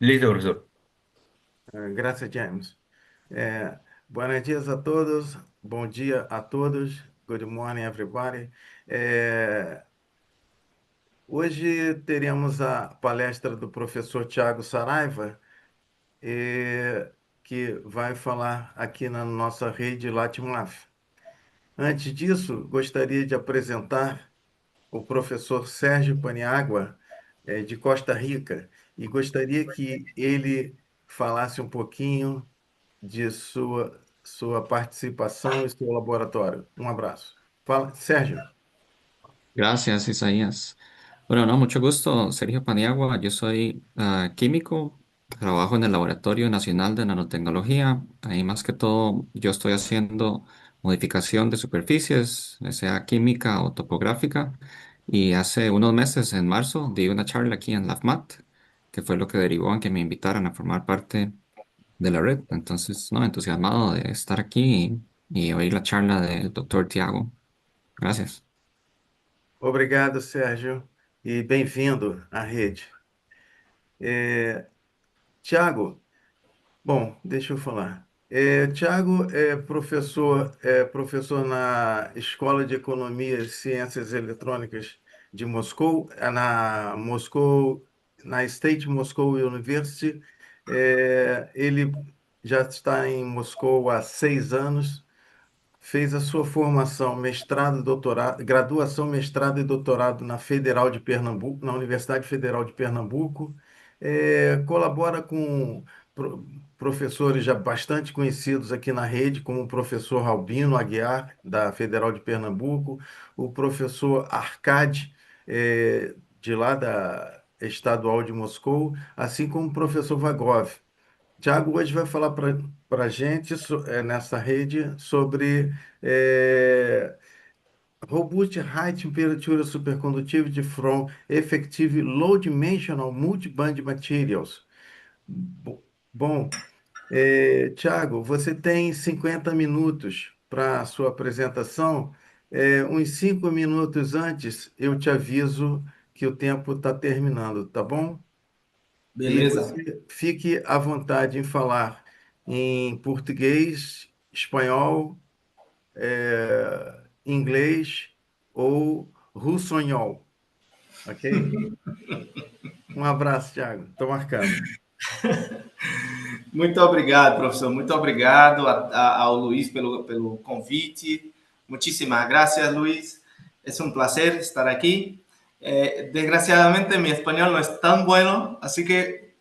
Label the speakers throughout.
Speaker 1: Listo, profesor.
Speaker 2: Graças, James. É, Buenos dias a todos, bom dia a todos, good morning, everybody. É, Hoje teremos a palestra do professor Tiago Saraiva, que vai falar aqui na nossa rede Latimaf. Antes disso, gostaria de apresentar o professor Sérgio Paniagua, de Costa Rica, e gostaria que ele falasse um pouquinho de sua participação e seu laboratório. Um abraço. Fala, Sérgio.
Speaker 3: Gracias, Isaías. Bueno, no, mucho gusto, Sergio Paniagua. Yo soy químico, trabajo en el Laboratorio Nacional de Nanotecnología. Ahí más que todo yo estoy haciendo modificación de superficies, ya sea química o topográfica. Y hace unos meses, en marzo, di una charla aquí en LabMat, que fue lo que derivó en que me invitaran a formar parte de la red. Entonces, no, entusiasmado de estar aquí y oír la charla del doctor Tiago. Gracias.
Speaker 2: Obrigado, Sérgio, e bem-vindo à rede. Tiago, bom, deixa eu falar. Tiago é professor na Escola de Economia e Ciências Eletrônicas de Moscou, na State Moscow University. Ele já está em Moscou há 6 anos. Fez a sua formação, mestrado, doutorado, graduação, mestrado e doutorado na Federal de Pernambuco, na Universidade Federal de Pernambuco. Colabora com pro- professores já bastante conhecidos aqui na rede, como o professor Albino Aguiar, da Federal de Pernambuco, o professor Arcade, de lá da Estadual de Moscou, assim como o professor Vagov. Tiago hoje vai falar para a gente nessa rede sobre eh, Robust High Temperature Superconductivity from Effective Low Dimensional Multiband Materials. Bo- Bom, Tiago, você tem 50 minutos para a sua apresentação. Uns 5 minutos antes, eu te aviso que o tempo está terminando, tá bom? E
Speaker 4: Beleza.
Speaker 2: você fique à vontade em falar em português, espanhol, inglês ou russonhol, ok? Um abraço, Thiago. Estou marcando.
Speaker 4: Muito obrigado, professor. Muito obrigado ao Luiz pelo convite. Muchísimas gracias, Luis. Es un placer estar aquí. Desgraciadamente, mi español no es tan bueno, así que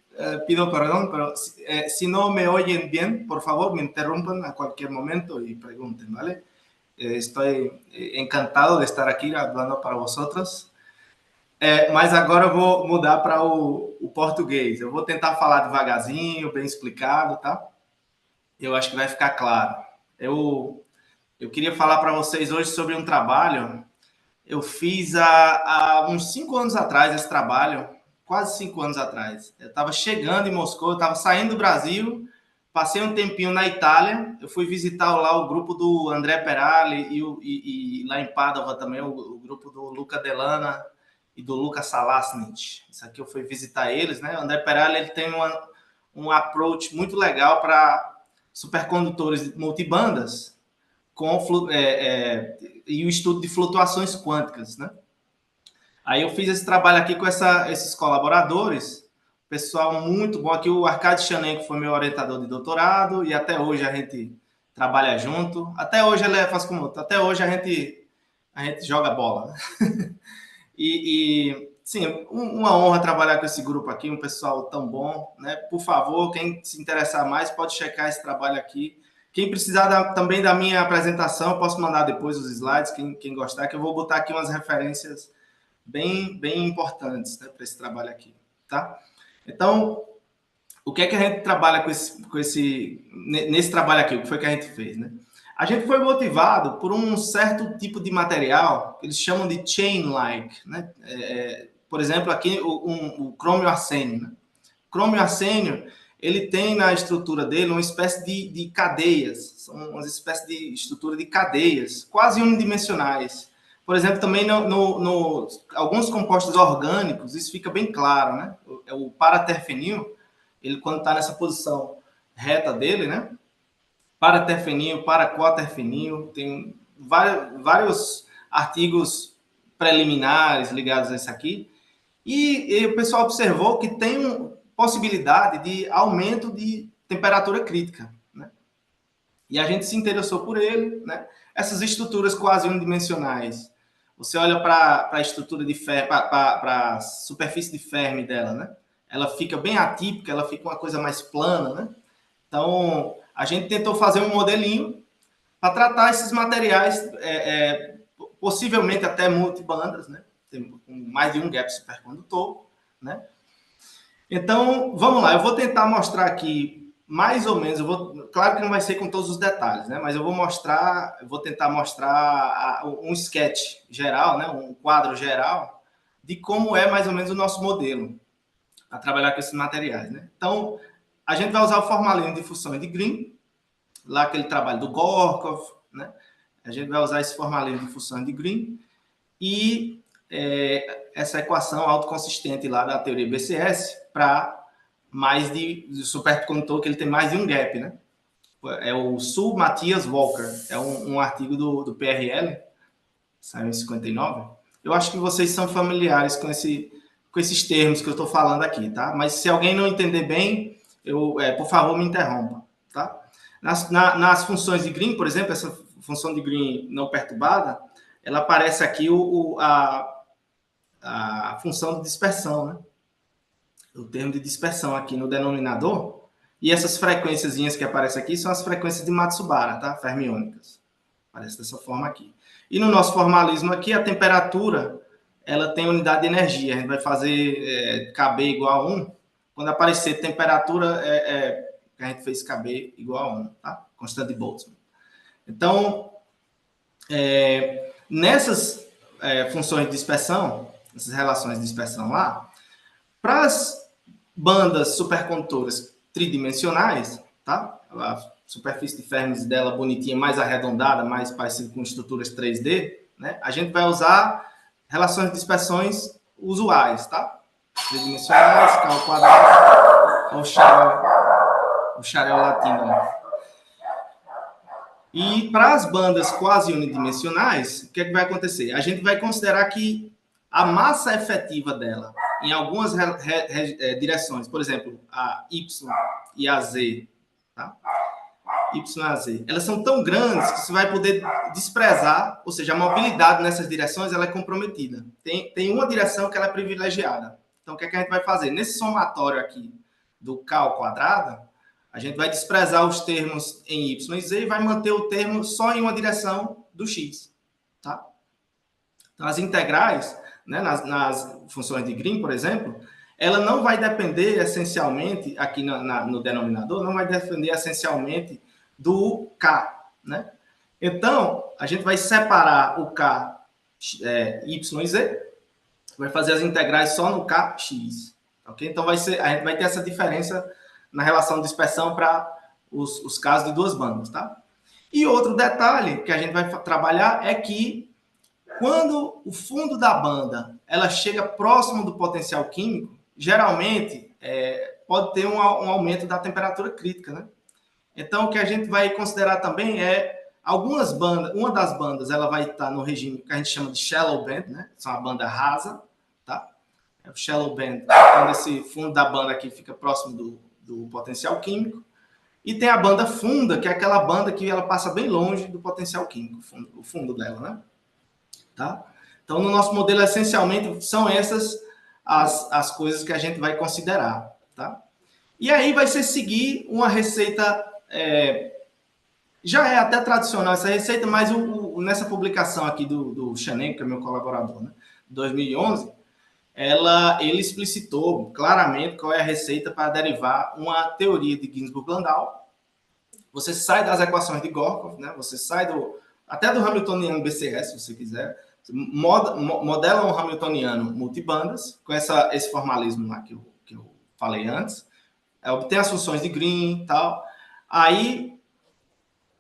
Speaker 4: pido perdón, pero si no me oyen bien, por favor, me interrumpan a cualquier momento y pregunten, ¿vale? Estoy encantado de estar aquí hablando para vosotros. Mas agora eu vou mudar para o português. Eu vou tentar falar devagarzinho, bem explicado, tá? Eu acho que vai ficar claro. Eu queria falar para vocês hoje sobre um trabalho. Eu fiz há uns 5 anos atrás esse trabalho, quase 5 anos atrás. Eu estava chegando em Moscou, eu estava saindo do Brasil, passei um tempinho na Itália. Eu fui visitar lá o grupo do André Perali e lá em Padova também o grupo do Luca Delana e do Lucas Salasnit. Isso aqui eu fui visitar eles, né? O André Peralta ele tem um approach muito legal para supercondutores multibandas e o estudo de flutuações quânticas, né? Aí eu fiz esse trabalho aqui com esses colaboradores, pessoal muito bom aqui, o Arkady Chanen, que foi meu orientador de doutorado, e até hoje a gente trabalha junto. Até hoje ele faz como outro, até hoje a gente joga bola, né? Sim, uma honra trabalhar com esse grupo aqui, um pessoal tão bom, né? Por favor, quem se interessar mais pode checar esse trabalho aqui. Quem precisar também da minha apresentação, eu posso mandar depois os slides, quem gostar, que eu vou botar aqui umas referências bem importantes, né, para esse trabalho aqui, tá? Então, o que é que a gente trabalha nesse trabalho aqui? O que foi que a gente fez, né? A gente foi motivado por um certo tipo de material que eles chamam de chain-like, né? Por exemplo, aqui o crômio arsênio, né? O crômio arsênio, ele tem na estrutura dele uma espécie de cadeias, são uma espécie de estrutura de cadeias, quase unidimensionais. Por exemplo, também alguns compostos orgânicos, isso fica bem claro, né? O paraterfenil, ele quando está nessa posição reta dele, né? Para terfenil, para quaterfenil, tem vários artigos preliminares ligados a isso aqui. E o pessoal observou que tem possibilidade de aumento de temperatura crítica, né? E a gente se interessou por ele, né? Essas estruturas quase unidimensionais, você olha para a estrutura de Fermi, para a superfície de Fermi dela, né? Ela fica bem atípica, ela fica uma coisa mais plana, né? Então, a gente tentou fazer um modelinho para tratar esses materiais, possivelmente até multibandas, né? Com mais de um gap supercondutor, né? Então, vamos lá, eu vou tentar mostrar aqui mais ou menos, claro que não vai ser com todos os detalhes, né? Mas eu vou tentar mostrar um sketch geral, né? Um quadro geral de como é mais ou menos o nosso modelo a trabalhar com esses materiais, né? Então, a gente vai usar o formalismo de fusões de Green, lá aquele trabalho do Gorkov, né? A gente vai usar esse formalismo de fusões de Green e essa equação autoconsistente lá da teoria BCS para mais de supercondutor, que ele tem mais de um gap, né? É o Sul Matthias Walker, é um artigo do PRL, saiu em 59. Eu acho que vocês são familiares com esses termos que eu estou falando aqui, tá? Mas se alguém não entender bem, por favor, me interrompa, tá? Nas funções de Green, por exemplo, essa função de Green não perturbada, ela aparece aqui a função de dispersão, né? O termo de dispersão aqui no denominador, e essas frequências que aparecem aqui são as frequências de Matsubara, tá? Fermiônicas. Aparece dessa forma aqui. E no nosso formalismo aqui, a temperatura, ela tem unidade de energia. A gente vai fazer KB igual a 1. Quando aparecer temperatura, a gente fez KB igual a 1, tá? Constante de Boltzmann. Então, nessas funções de dispersão, essas relações de dispersão lá, para as bandas supercondutoras tridimensionais, tá? A superfície de Fermi dela bonitinha, mais arredondada, mais parecida com estruturas 3D, né? A gente vai usar relações de dispersões usuais, tá? Tridimensionais, K ao quadrado, o xarel latino. E para as bandas quase unidimensionais, o que é que vai acontecer? A gente vai considerar que a massa efetiva dela, em algumas direções, por exemplo, a Y e a Z, tá? Y e a Z, elas são tão grandes que você vai poder desprezar, ou seja, a mobilidade nessas direções ela é comprometida. Tem uma direção que ela é privilegiada. Então, o que é que a gente vai fazer? Nesse somatório aqui do K ao quadrado, a gente vai desprezar os termos em Y e Z e vai manter o termo só em uma direção do X, tá? Então, as integrais, né, nas funções de Green, por exemplo, ela não vai depender essencialmente, aqui no denominador, não vai depender essencialmente do K, né? Então, a gente vai separar o K Y e Z, vai fazer as integrais só no KX, ok? Então, a gente vai ter essa diferença na relação de dispersão para os casos de duas bandas, tá? E outro detalhe que a gente vai trabalhar é que quando o fundo da banda ela chega próximo do potencial químico, geralmente pode ter um aumento da temperatura crítica, né? Então, o que a gente vai considerar também algumas bandas, uma das bandas ela vai estar no regime que a gente chama de shallow band, né? São a banda rasa, tá? O shallow band, quando esse fundo da banda aqui fica próximo do potencial químico. E tem a banda funda, que é aquela banda que ela passa bem longe do potencial químico, o fundo dela, né? Tá? Então, no nosso modelo, essencialmente, são essas as coisas que a gente vai considerar, tá? E aí vai ser seguir uma receita, já é até tradicional essa receita, mas nessa publicação aqui do Chanenko, que é meu colaborador, né, 2011, ele explicitou claramente qual é a receita para derivar uma teoria de Ginzburg-Landau. Você sai das equações de Gorkov, né? Você sai até do Hamiltoniano BCS, se você quiser, modela um Hamiltoniano multibandas, com esse formalismo lá que eu falei antes, obtém as funções de Green e tal, aí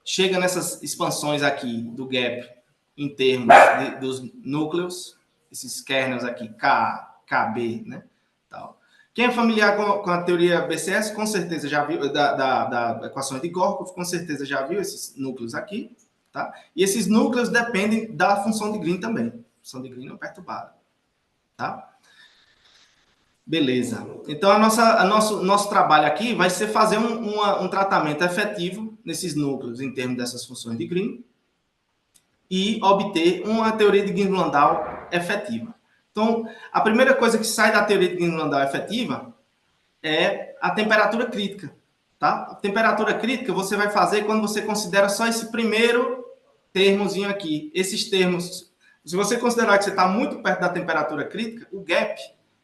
Speaker 4: chega nessas expansões aqui do gap em termos dos núcleos, esses kernels aqui, K, KB, né? Tal. Quem é familiar com a teoria BCS, com certeza já viu, da equações de Gorkov, com certeza já viu esses núcleos aqui, tá? E esses núcleos dependem da função de Green também. A função de Green não perturbada, tá? Beleza. Então, nosso trabalho aqui vai ser fazer um tratamento efetivo nesses núcleos em termos dessas funções de Green e obter uma teoria de Ginzburg-Landau efetiva. Então, a primeira coisa que sai da teoria de Ginzburg-Landau efetiva é a temperatura crítica. Tá? A temperatura crítica você vai fazer quando você considera só esse primeiro termozinho aqui. Esses termos, se você considerar que você está muito perto da temperatura crítica, o gap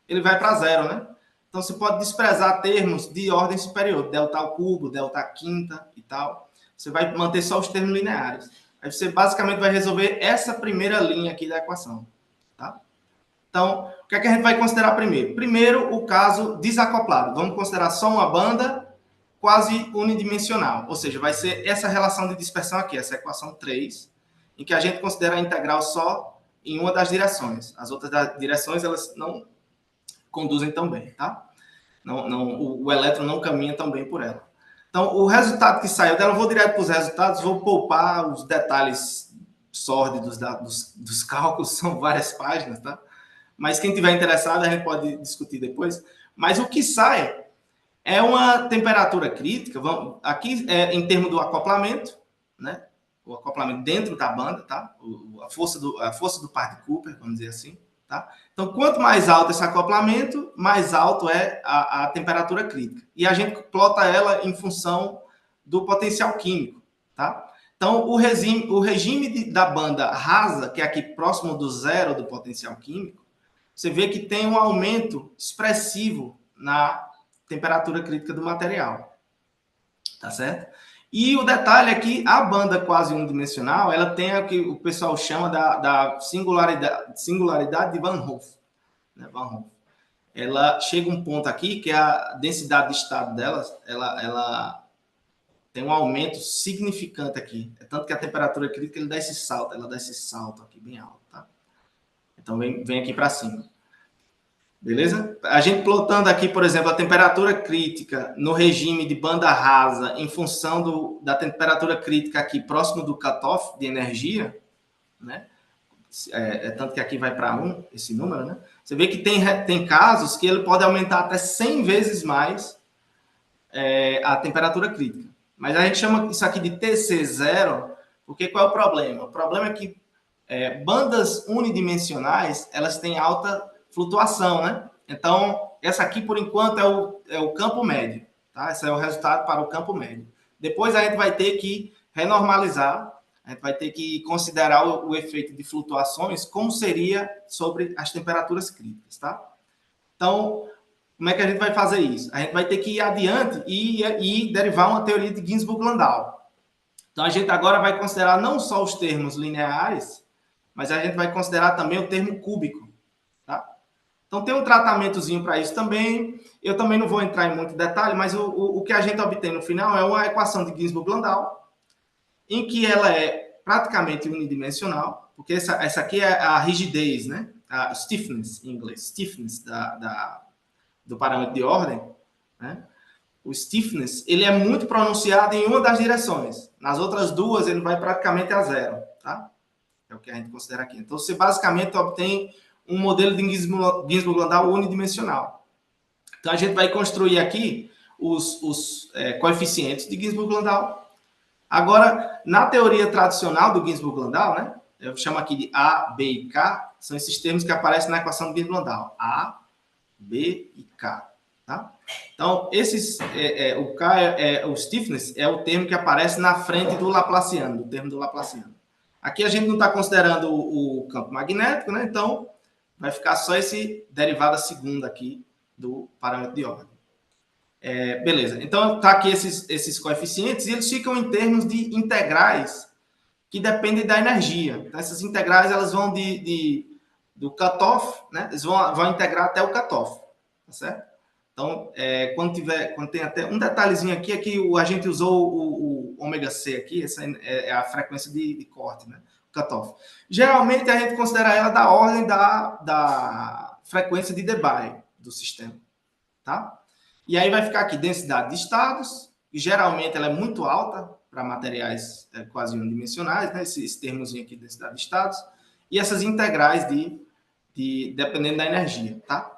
Speaker 4: ele vai para zero, né? Então, você pode desprezar termos de ordem superior, delta ao cubo, delta à quinta e tal. Você vai manter só os termos lineares. Aí você basicamente vai resolver essa primeira linha aqui da equação. Tá? Então, o que é que a gente vai considerar primeiro? Primeiro, o caso desacoplado. Vamos considerar só uma banda quase unidimensional. Ou seja, vai ser essa relação de dispersão aqui, essa equação 3, em que a gente considera a integral só em uma das direções. As outras direções, elas não conduzem tão bem, tá? O elétron não caminha tão bem por ela. Então, o resultado que saiu dela, eu vou direto para os resultados, vou poupar os detalhes sórdidos dos cálculos, são várias páginas, tá? Mas quem tiver interessado, a gente pode discutir depois. Mas o que sai é uma temperatura crítica, aqui é em termos do acoplamento, né? O acoplamento dentro da banda, tá? A força do par de Cooper, vamos dizer assim, tá? Então, quanto mais alto esse acoplamento, mais alto é a temperatura crítica. E a gente plota ela em função do potencial químico, tá? Então, o regime da banda rasa, que é aqui próximo do zero do potencial químico, você vê que tem um aumento expressivo na temperatura crítica do material, tá certo? E o detalhe é que a banda quase unidimensional, ela tem o que o pessoal chama da singularidade de Van Hoff. Né? Van Hoff. Ela chega um ponto aqui que a densidade de estado dela, ela tem um aumento significante aqui. É tanto que a temperatura crítica ela dá esse salto aqui bem alto, tá? Então vem aqui para cima. Beleza? A gente plotando aqui, por exemplo, a temperatura crítica no regime de banda rasa em função da temperatura crítica aqui próximo do cutoff de energia, né? Tanto que aqui vai para 1 esse número, né? Você vê que tem casos que ele pode aumentar até 100 vezes mais a temperatura crítica. Mas a gente chama isso aqui de TC0, porque qual é o problema? O problema é que bandas unidimensionais, elas têm alta flutuação, né? Então, essa aqui, por enquanto, é o campo médio, tá? Esse é o resultado para o campo médio. Depois a gente vai ter que renormalizar, a gente vai ter que considerar o efeito de flutuações, como seria sobre as temperaturas críticas, tá? Então, como é que a gente vai fazer isso? A gente vai ter que ir adiante e derivar uma teoria de Ginzburg-Landau. Então, a gente agora vai considerar não só os termos lineares, mas a gente vai considerar também o termo cúbico, tá? Então, tem um tratamentozinho para isso também. Eu também não vou entrar em muito detalhe, mas o que a gente obtém no final é uma equação de Ginzburg-Landau, em que ela é praticamente unidimensional, porque essa aqui é a rigidez, né? A stiffness, em inglês, stiffness do parâmetro de ordem, né? O stiffness, ele é muito pronunciado em uma das direções. Nas outras duas, ele vai praticamente a zero, tá? É o que a gente considera aqui. Então, você basicamente obtém um modelo de Ginzburg-Landau unidimensional. Então, a gente vai construir aqui os coeficientes de Ginzburg-Landau. Agora, na teoria tradicional do Ginzburg-Landau, né? Eu chamo aqui de A, B e K, são esses termos que aparecem na equação de Ginzburg-Landau. A, B e K. Tá? Então, o K, o stiffness, é o termo que aparece na frente do Laplaciano, do termo do Laplaciano. Aqui a gente não está considerando o campo magnético, né? Então, vai ficar só esse derivada segunda aqui do parâmetro de ordem. Beleza. Então, está aqui esses coeficientes e eles ficam em termos de integrais que dependem da energia. Então, essas integrais elas vão do cutoff, né? Eles vão integrar até o cutoff, tá certo? Então, quando tem até um detalhezinho aqui, é que a gente usou o ômega C aqui, essa é a frequência de corte, né? Cutoff. Geralmente, a gente considera ela da ordem da frequência de Debye do sistema. tá? E aí vai ficar aqui densidade de estados, e geralmente ela é muito alta para materiais quase unidimensionais, né? Esse termozinho aqui, densidade de estados, e essas integrais dependendo da energia, tá?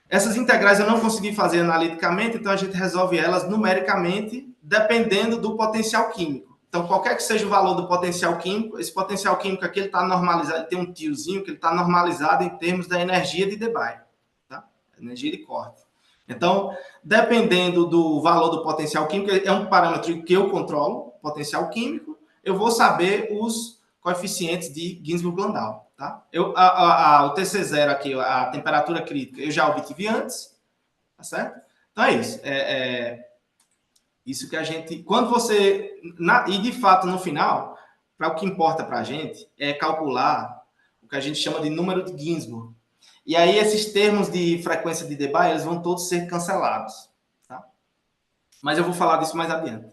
Speaker 4: Essas integrais eu não consegui fazer analiticamente, então a gente resolve elas numericamente, dependendo do potencial químico. Então, qualquer que seja o valor do potencial químico, esse potencial químico aqui, ele está normalizado, ele tem um tiozinho que ele está normalizado em termos da energia de Debye, tá? Energia de corte. Então, dependendo do valor do potencial químico, é um parâmetro que eu controlo, potencial químico, eu vou saber os coeficientes de Ginzburg-Landau. Tá? O TC0 aqui, a temperatura crítica, eu já obtive antes, tá certo? Então é isso. Isso que a gente... Quando você... e de fato, no final, para o que importa para a gente é calcular o que a gente chama de número de Ginzburg. E aí esses termos de frequência de Debye, eles vão todos ser cancelados. Tá? Mas eu vou falar disso mais adiante.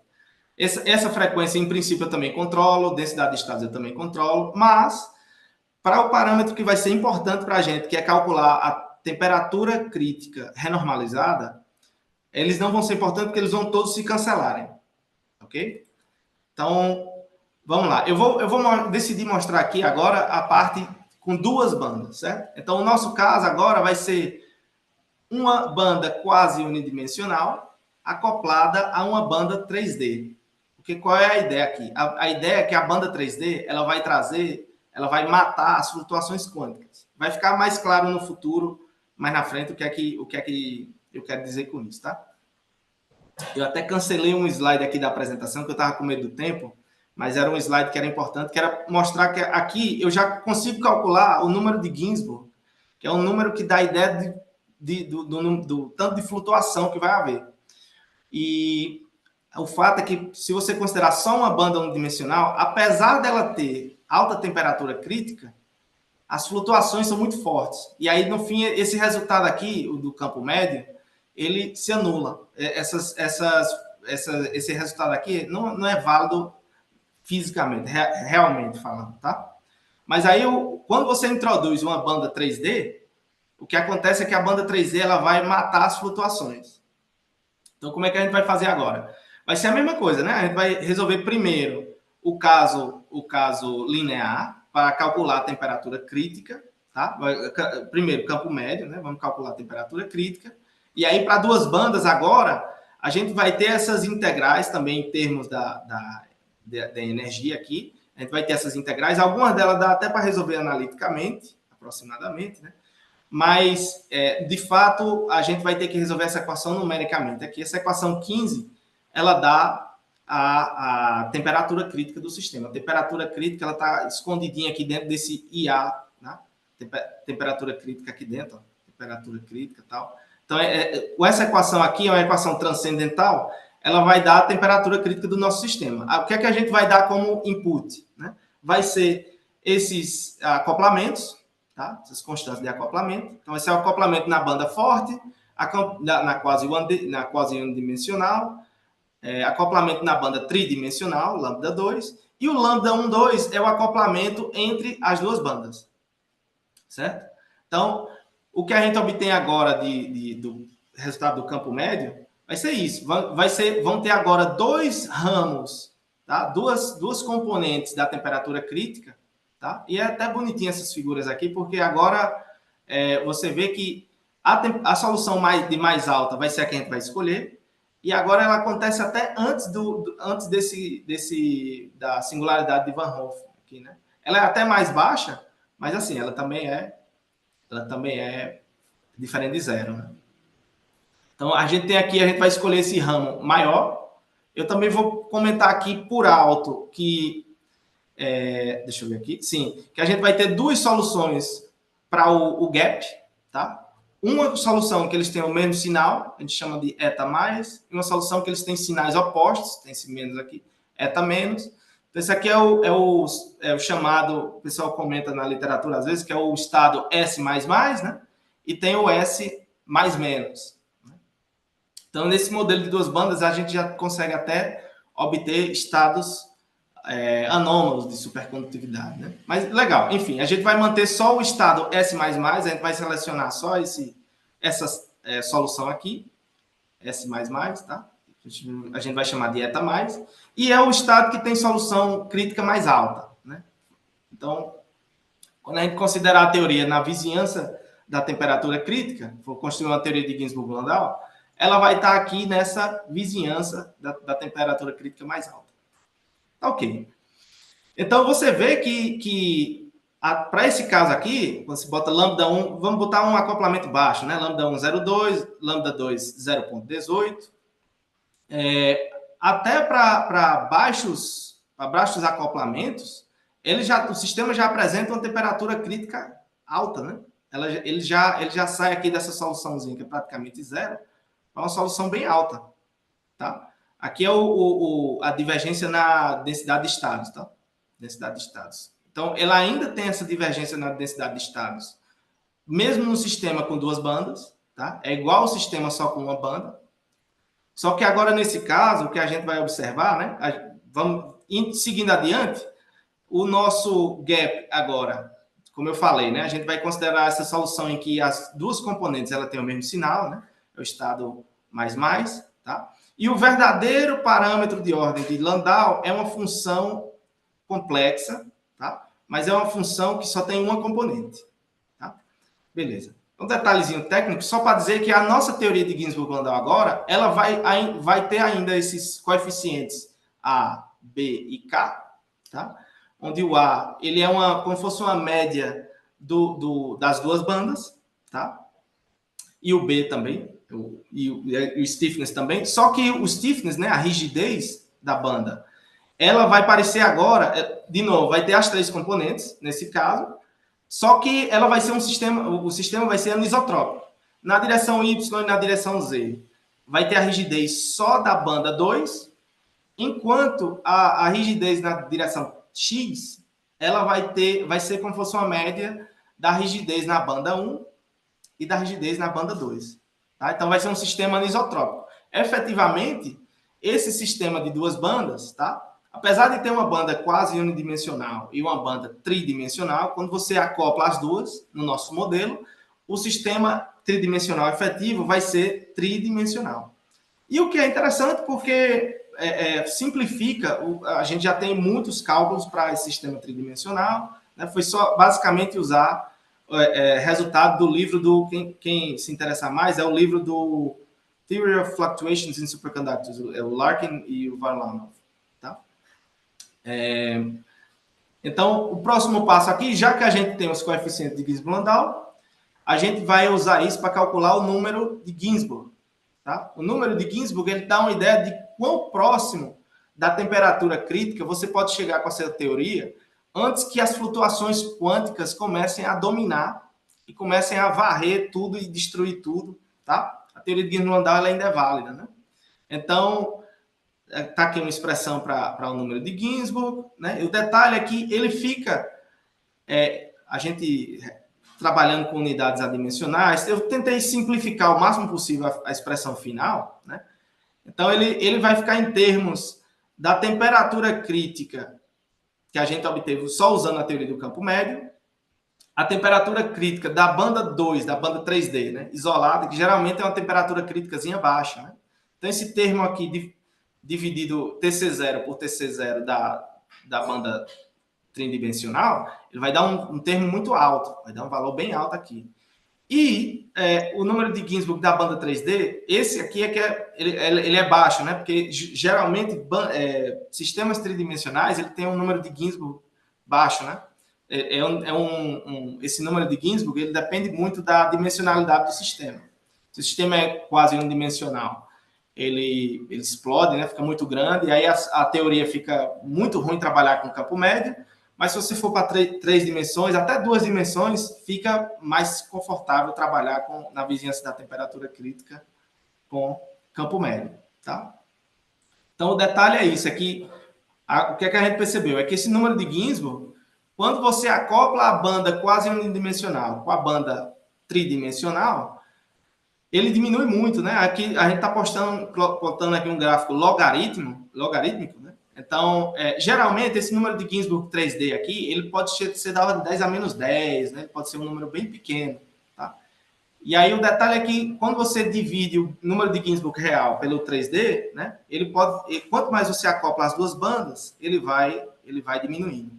Speaker 4: Essa frequência, em princípio, eu também controlo, densidade de estados eu também controlo, mas... para o parâmetro que vai ser importante para a gente, que é calcular a temperatura crítica renormalizada, eles não vão ser importantes porque eles vão todos se cancelarem. Ok? Então, vamos lá. Eu vou decidir mostrar aqui agora a parte com duas bandas, certo? Então, o nosso caso agora vai ser uma banda quase unidimensional acoplada a uma banda 3D. Porque qual é a ideia aqui? A ideia é que a banda 3D ela vai matar as flutuações quânticas. Vai ficar mais claro no futuro, mais na frente, o que é que eu quero dizer com isso, tá? Eu até cancelei um slide aqui da apresentação, que eu estava com medo do tempo, mas era um slide que era importante, que era mostrar que aqui eu já consigo calcular o número de Ginzburg, que é um número que dá a ideia do tanto de flutuação que vai haver. E o fato é que, se você considerar só uma banda unidimensional, apesar dela ter alta temperatura crítica, as flutuações são muito fortes. E aí, no fim, esse resultado aqui, o do campo médio, ele se anula. Esse resultado aqui não é válido fisicamente, realmente falando, tá? Mas aí, quando você introduz uma banda 3D, o que acontece é que a banda 3D ela vai matar as flutuações. Então, como é que a gente vai fazer agora? Vai ser a mesma coisa, né? A gente vai resolver primeiro o caso linear para calcular a temperatura crítica, tá? Primeiro, campo médio, né? Vamos calcular a temperatura crítica. E aí, para duas bandas agora, a gente vai ter essas integrais também em termos da energia aqui. A gente vai ter essas integrais. Algumas delas dá até para resolver analiticamente, aproximadamente, né? Mas, de fato, a gente vai ter que resolver essa equação numericamente. Aqui, essa equação 15, ela dá a temperatura crítica do sistema. A temperatura crítica ela está escondidinha aqui dentro desse IA, né? Temperatura crítica aqui dentro, ó. Temperatura crítica e tal. Então, essa equação aqui é uma equação transcendental, ela vai dar a temperatura crítica do nosso sistema. O que é que a gente vai dar como input? Né? Vai ser esses acoplamentos, tá? Essas constantes de acoplamento. Então, esse é o acoplamento na banda forte, na quase unidimensional, acoplamento na banda tridimensional, lambda 2, e o lambda 1, 2 é o acoplamento entre as duas bandas, certo? Então, o que a gente obtém agora do resultado do campo médio vai ser isso. Vão ter agora dois ramos, tá? Duas componentes da temperatura crítica, tá? E é até bonitinho essas figuras aqui, porque agora você vê que a solução de mais alta vai ser a que a gente vai escolher, e agora ela acontece até antes da singularidade de Van Hoff aqui, né? Ela é até mais baixa, mas assim, ela também é diferente de zero, né? Então, a gente vai escolher esse ramo maior. Eu também vou comentar aqui por alto que, deixa eu ver aqui, sim, que a gente vai ter duas soluções para o gap, tá? Uma solução que eles têm o mesmo sinal, a gente chama de eta mais, e uma solução que eles têm sinais opostos, tem esse menos aqui, eta menos. Então, esse aqui é o chamado, o pessoal comenta na literatura às vezes, que é o estado S++, né? E tem o S mais menos. Então, nesse modelo de duas bandas, a gente já consegue até obter estados anômalos de supercondutividade, né? Mas, legal, enfim, a gente vai manter só o estado S++, a gente vai selecionar só solução aqui, S++, tá? A gente vai chamar de eta mais, e é o estado que tem solução crítica mais alta, né? Então, quando a gente considerar a teoria na vizinhança da temperatura crítica, for construir uma teoria de Ginzburg-Landau, ela vai estar aqui nessa vizinhança da temperatura crítica mais alta. Tá ok. Então, você vê que para esse caso aqui, você bota lambda 1, vamos botar um acoplamento baixo, né? Lambda 1, 0,2, lambda 2, 0,18. Até para baixos acoplamentos, o sistema já apresenta uma temperatura crítica alta, né? Ele já sai aqui dessa soluçãozinha, que é praticamente zero, para uma solução bem alta, tá? Aqui é a divergência na densidade de estados, tá? Densidade de estados. Então, ela ainda tem essa divergência na densidade de estados, mesmo no sistema com duas bandas, tá? É igual ao sistema só com uma banda. Só que agora, nesse caso, o que a gente vai observar, né? Vamos seguindo adiante, o nosso gap agora, como eu falei, né? A gente vai considerar essa solução em que as duas componentes ela tem o mesmo sinal, né? É o estado mais, tá? E o verdadeiro parâmetro de ordem de Landau é uma função complexa, tá? Mas é uma função que só tem uma componente, tá? Beleza. Um detalhezinho técnico, só para dizer que a nossa teoria de Ginzburg-Landau agora, ela vai ter ainda esses coeficientes A, B e K, tá? Onde o A, ele é como se fosse uma média das duas bandas, tá? E o B também, e o stiffness também, só que o stiffness, né, a rigidez da banda, ela vai parecer agora, de novo, vai ter as três componentes, nesse caso, só que ela vai ser o sistema vai ser anisotrópico. Na direção Y e na direção Z, vai ter a rigidez só da banda 2, enquanto a rigidez na direção X, ela vai ser como se fosse uma média da rigidez na banda 1 e da rigidez na banda 2. Tá? Então, vai ser um sistema anisotrópico. Efetivamente, esse sistema de duas bandas, tá? Apesar de ter uma banda quase unidimensional e uma banda tridimensional, quando você acopla as duas no nosso modelo, o sistema tridimensional efetivo vai ser tridimensional. E o que é interessante porque simplifica, a gente já tem muitos cálculos para esse sistema tridimensional, né? Foi só basicamente usar resultado do livro quem se interessar mais, é o livro do Theory of Fluctuations in Superconductors, é o Larkin e o Varlamov. Tá? Então, o próximo passo aqui, já que a gente tem os coeficientes de Ginzburg-Landau, a gente vai usar isso para calcular o número de Ginzburg. Tá? O número de Ginzburg ele dá uma ideia de quão próximo da temperatura crítica você pode chegar com essa teoria antes que as flutuações quânticas comecem a dominar e comecem a varrer tudo e destruir tudo. Tá? A teoria de Ginzburg-Landau ainda é válida. Né? Então, está aqui uma expressão para o número de Ginzburg. Né? E o detalhe é que ele fica... a gente... trabalhando com unidades adimensionais, eu tentei simplificar o máximo possível a expressão final, né? Então, ele vai ficar em termos da temperatura crítica que a gente obteve só usando a teoria do campo médio, a temperatura crítica da banda 2, da banda 3D, né? Isolada, que geralmente é uma temperatura críticazinha baixa, né? Então, esse termo aqui, dividido TC0 por TC0 da banda tridimensional, ele vai dar um termo muito alto, vai dar um valor bem alto aqui. E o número de Ginzburg da banda 3D, esse aqui ele é baixo, né? Porque geralmente sistemas tridimensionais ele tem um número de Ginzburg baixo, né? Esse número de Ginzburg ele depende muito da dimensionalidade do sistema. Se o sistema é quase unidimensional, ele explode, né? Fica muito grande, e aí a teoria fica muito ruim trabalhar com campo médio. Mas se você for para 3 dimensões, até 2 dimensões, fica mais confortável trabalhar na vizinhança da temperatura crítica com campo médio. Tá? Então, o detalhe é isso. O que a gente percebeu? É que esse número de Ginzburg, quando você acopla a banda quase unidimensional com a banda tridimensional, ele diminui muito. Né? Aqui a gente está plotando aqui um gráfico logarítmico, né? Então, geralmente, esse número de Ginzburg 3D aqui, ele pode ser da ordem de 10 a menos 10, né? Pode ser um número bem pequeno, tá? E aí o detalhe é que quando você divide o número de Ginzburg real pelo 3D, né, quanto mais você acopla as duas bandas, ele vai diminuindo.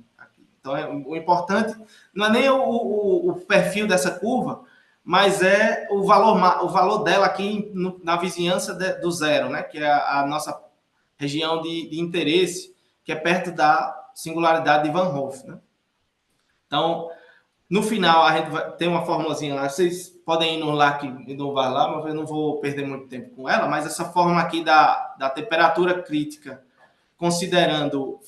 Speaker 4: Então, o importante não é nem o perfil dessa curva, mas é o valor dela aqui na vizinhança do zero, né, que é a nossa região de interesse, que é perto da singularidade de Van Hoff. Né? Então, no final, a gente tem uma formulazinha lá. Vocês podem ir no lá e não vai lá, mas eu não vou perder muito tempo com ela. Mas essa forma aqui da temperatura crítica, considerando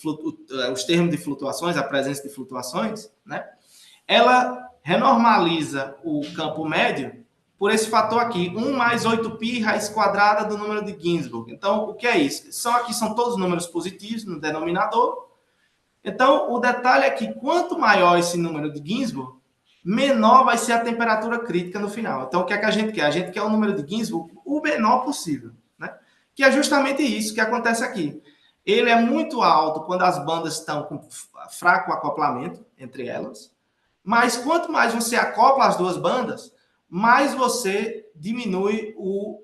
Speaker 4: os termos de flutuações, a presença de flutuações, né? Ela renormaliza o campo médio por esse fator aqui, 1 mais 8π raiz quadrada do número de Ginzburg. Então, o que é isso? Aqui são todos números positivos no denominador. Então, o detalhe é que quanto maior esse número de Ginzburg, menor vai ser a temperatura crítica no final. Então, o que é que a gente quer? A gente quer o número de Ginzburg o menor possível, né? Que é justamente isso que acontece aqui. Ele é muito alto quando as bandas estão com fraco acoplamento entre elas, mas quanto mais você acopla as duas bandas, mais você diminui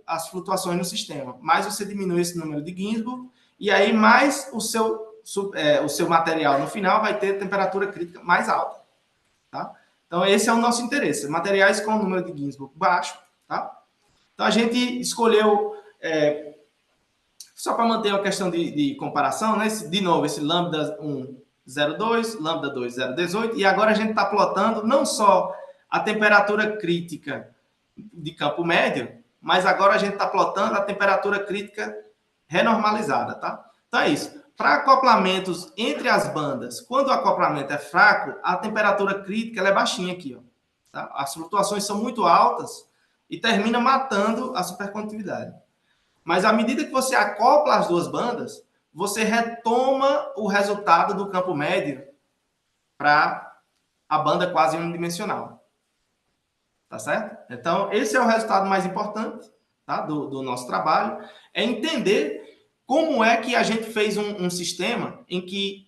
Speaker 4: as flutuações no sistema, mais você diminui esse número de Ginzburg, e aí mais o seu material no final vai ter temperatura crítica mais alta. Tá? Então, esse é o nosso interesse. Materiais com número de Ginzburg baixo. Tá? Então, a gente escolheu, só para manter a questão de comparação, né? De novo, esse lambda 1, 0,2, lambda 2, 0,18, e agora a gente está plotando não só a temperatura crítica de campo médio, mas agora a gente está plotando a temperatura crítica renormalizada. Tá? Então, é isso. Para acoplamentos entre as bandas, quando o acoplamento é fraco, a temperatura crítica ela é baixinha aqui. Ó, tá? As flutuações são muito altas e termina matando a supercondutividade. Mas à medida que você acopla as duas bandas, você retoma o resultado do campo médio para a banda quase unidimensional. Tá certo? Então, esse é o resultado mais importante, tá? do nosso trabalho, é entender como é que a gente fez um sistema em que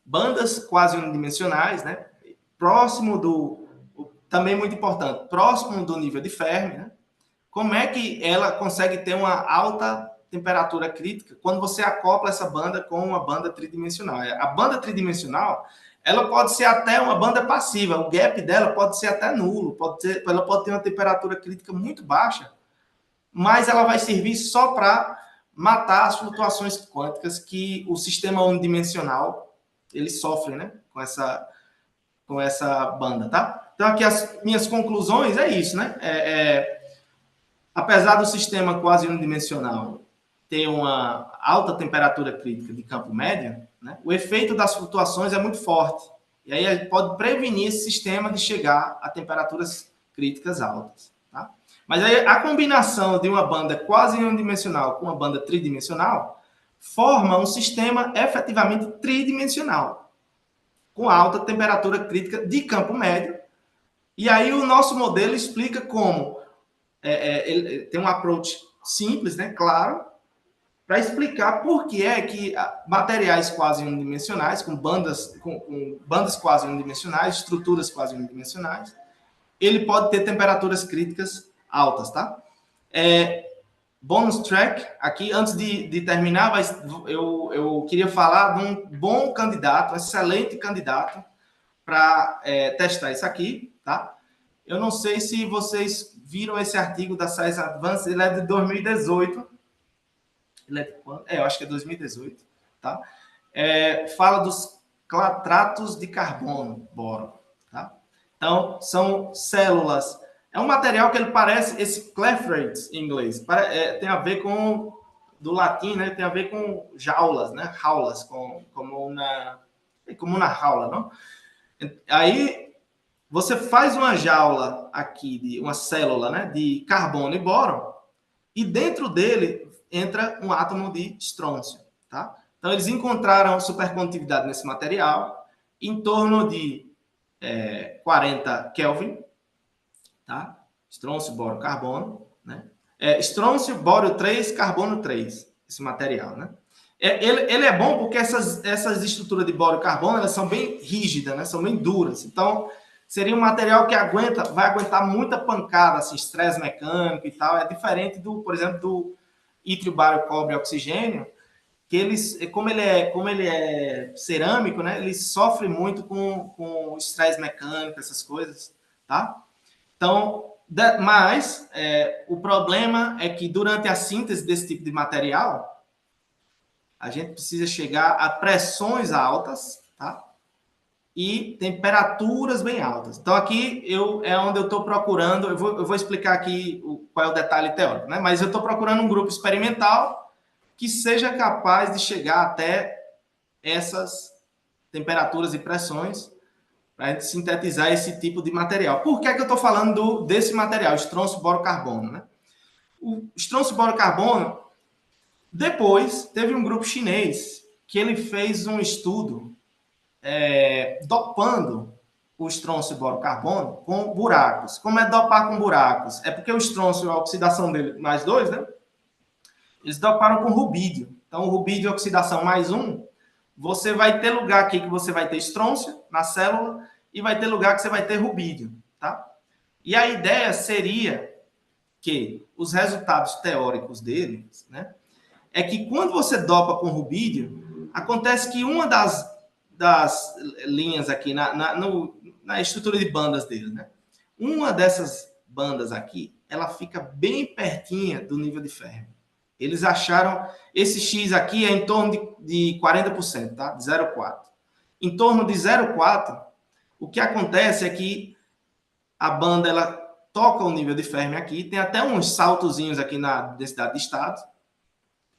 Speaker 4: bandas quase unidimensionais, né, próximo também muito importante, próximo do nível de Fermi, né, como é que ela consegue ter uma alta temperatura crítica quando você acopla essa banda com uma banda tridimensional. A banda tridimensional, ela pode ser até uma banda passiva, o gap dela pode ser até nulo, ela pode ter uma temperatura crítica muito baixa, mas ela vai servir só para matar as flutuações quânticas que o sistema unidimensional ele sofre, né, com essa banda, tá? Então aqui as minhas conclusões é isso, né? Apesar do sistema quase unidimensional ter uma alta temperatura crítica de campo médio, né, o efeito das flutuações é muito forte. E aí a gente pode prevenir esse sistema de chegar a temperaturas críticas altas. Tá? Mas aí a combinação de uma banda quase unidimensional com uma banda tridimensional forma um sistema efetivamente tridimensional, com alta temperatura crítica de campo médio. E aí o nosso modelo explica como ele tem um approach simples, né, claro, para explicar por que é que materiais quase unidimensionais, com bandas quase unidimensionais, estruturas quase unidimensionais, ele pode ter temperaturas críticas altas, tá? Bonus track, aqui, antes de terminar, eu queria falar de um bom candidato, um excelente candidato para testar isso aqui, tá? Eu não sei se vocês viram esse artigo da Science Advances, ele é de 2018. Eu acho que é 2018, tá? Fala dos clatratos de carbono, boro, tá? Então, são células. É um material que ele parece, esse clephydrates em inglês, tem a ver com, do latim, né? Tem a ver com jaulas, né? Jaulas, como na jaula, não? Aí, você faz uma jaula aqui, uma célula, né? De carbono e boro, e dentro dele entra um átomo de estrôncio, tá? Então, eles encontraram supercondutividade nesse material em torno de 40 Kelvin, tá? Estrôncio, boro, carbono, né? Estrôncio, boro 3, carbono 3, esse material, né? Ele é bom porque essas estruturas de boro e carbono, elas são bem rígidas, né? São bem duras. Então, seria um material que vai aguentar muita pancada, assim, estresse mecânico e tal. É diferente por exemplo, do ítrio, bário, cobre e oxigênio, que como ele é cerâmico, né? Ele sofre muito com estresse mecânico, essas coisas, tá? Então, mas o problema é que durante a síntese desse tipo de material, a gente precisa chegar a pressões altas, tá? E temperaturas bem altas. Então, aqui é onde eu estou procurando, eu vou explicar aqui qual é o detalhe teórico, né? Mas eu estou procurando um grupo experimental que seja capaz de chegar até essas temperaturas e pressões para a gente sintetizar esse tipo de material. Por que é que eu estou falando desse material, estrôncio-boro-carbono, né? O estrôncio-boro-carbono, depois teve um grupo chinês que ele fez um estudo dopando o estrôncio-boro-carbono com buracos. Como é dopar com buracos? É porque o estrôncio, a oxidação dele, mais 2, né? Eles doparam com rubídio. Então, o rubídio, oxidação mais 1, você vai ter lugar aqui que você vai ter estrôncio na célula e vai ter lugar que você vai ter rubídio, tá? E a ideia seria que os resultados teóricos deles, né, é que quando você dopa com rubídio, acontece que uma das linhas aqui na estrutura de bandas dele, né, uma dessas bandas aqui, ela fica bem pertinha do nível de Fermi. Eles acharam, esse X aqui é em torno de 40%, tá? De 0,4. Em torno de 0,4, o que acontece é que a banda, ela toca o nível de Fermi aqui, tem até uns saltozinhos aqui na densidade de estado,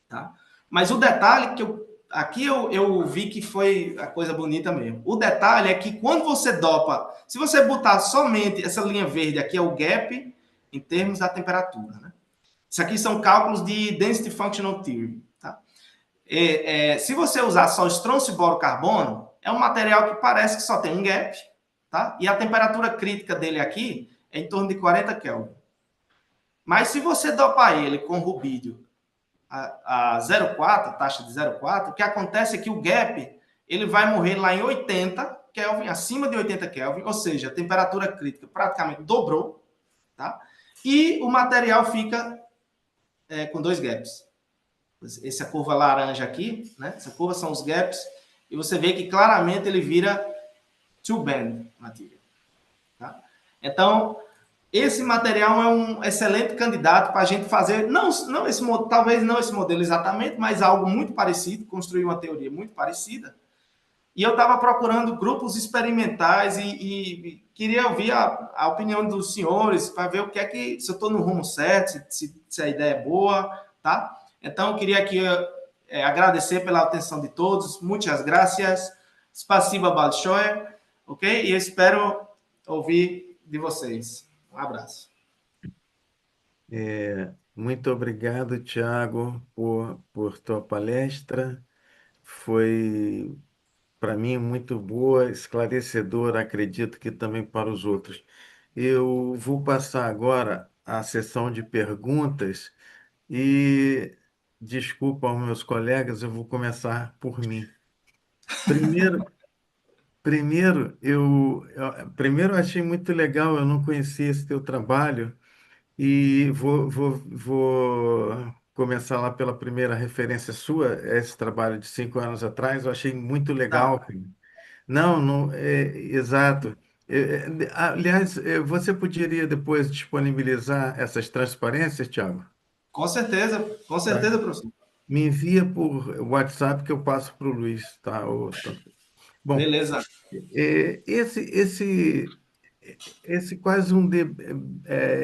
Speaker 4: tá? Mas o detalhe que eu vi que foi a coisa bonita mesmo. O detalhe é que quando você dopa, se você botar somente essa linha verde aqui, é o gap em termos da temperatura, né? Isso aqui são cálculos de Density Functional Theory, tá? Se você usar só estrôncio e boro-carbono, é um material que parece que só tem um gap, tá? E a temperatura crítica dele aqui é em torno de 40 Kelvin. Mas se você dopar ele com rubídio a 0,4, taxa de 0,4, o que acontece é que o gap ele vai morrer lá em 80 Kelvin, acima de 80 Kelvin, ou seja, a temperatura crítica praticamente dobrou, tá? E o material fica com 2 gaps. Essa curva laranja aqui, né? Essa curva são os gaps, e você vê que claramente ele vira two-band material. Tá? Então, esse material é um excelente candidato para a gente fazer, talvez não esse modelo exatamente, mas algo muito parecido, construir uma teoria muito parecida. E eu estava procurando grupos experimentais e queria ouvir a opinião dos senhores para ver o que é que, se eu estou no rumo certo, se a ideia é boa, tá? Então, eu queria aqui agradecer pela atenção de todos. Muitas gracias. Spasiba большое. Ok? E eu espero ouvir de vocês. Um abraço.
Speaker 2: Muito obrigado, Tiago, por tua palestra. Foi, para mim, muito boa, esclarecedora, acredito que também para os outros. Eu vou passar agora à sessão de perguntas e, desculpa aos meus colegas, eu vou começar por mim. Primeiro, primeiro eu achei muito legal, eu não conhecia esse teu trabalho. E vou começar lá pela primeira referência sua, esse trabalho de 5 anos atrás, eu achei muito legal.
Speaker 4: Tá.
Speaker 2: Não, não, exato. Aliás, você poderia depois disponibilizar essas transparências, Thiago?
Speaker 4: Com certeza,
Speaker 2: Tá?
Speaker 4: professor.
Speaker 2: Me envia por WhatsApp que eu passo para o Luiz, tá? Bom,
Speaker 4: Beleza.
Speaker 2: é, esse, esse esse quase um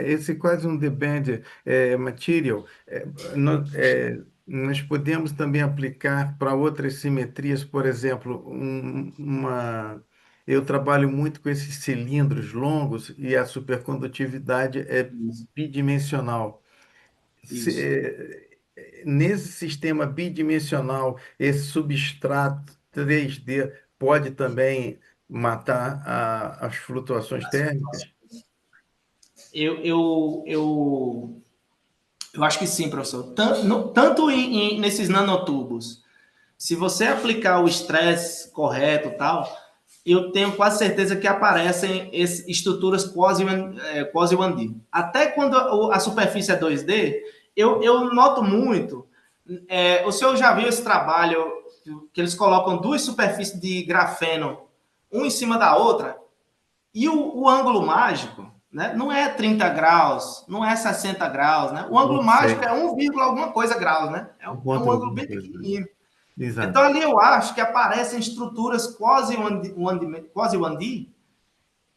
Speaker 2: esse quase um deband material, nós podemos também aplicar para outras simetrias, por exemplo, eu trabalho muito com esses cilindros longos e a supercondutividade é
Speaker 4: Isso.
Speaker 2: bidimensional.
Speaker 4: Isso.
Speaker 2: Nesse sistema bidimensional, esse substrato 3D pode também matar as flutuações térmicas?
Speaker 4: Eu acho que sim, professor. Tanto nesses nanotubos, se você aplicar o estresse correto e tal, eu tenho quase certeza que aparecem estruturas quasi-1D. Até quando a superfície é 2D, eu noto muito. O senhor já viu esse trabalho que eles colocam duas superfícies de grafeno, uma em cima da outra, e o ângulo mágico, né, não é 30 graus, não é 60 graus, né? O ângulo mágico
Speaker 2: 1,6.
Speaker 4: é 1, alguma coisa graus, né?
Speaker 2: Um
Speaker 4: É
Speaker 2: ponto
Speaker 4: um ângulo
Speaker 2: alguma
Speaker 4: bem
Speaker 2: coisa.
Speaker 4: pequenininho. Então,
Speaker 2: Exato.
Speaker 4: ali eu acho que aparecem estruturas quasi-1D,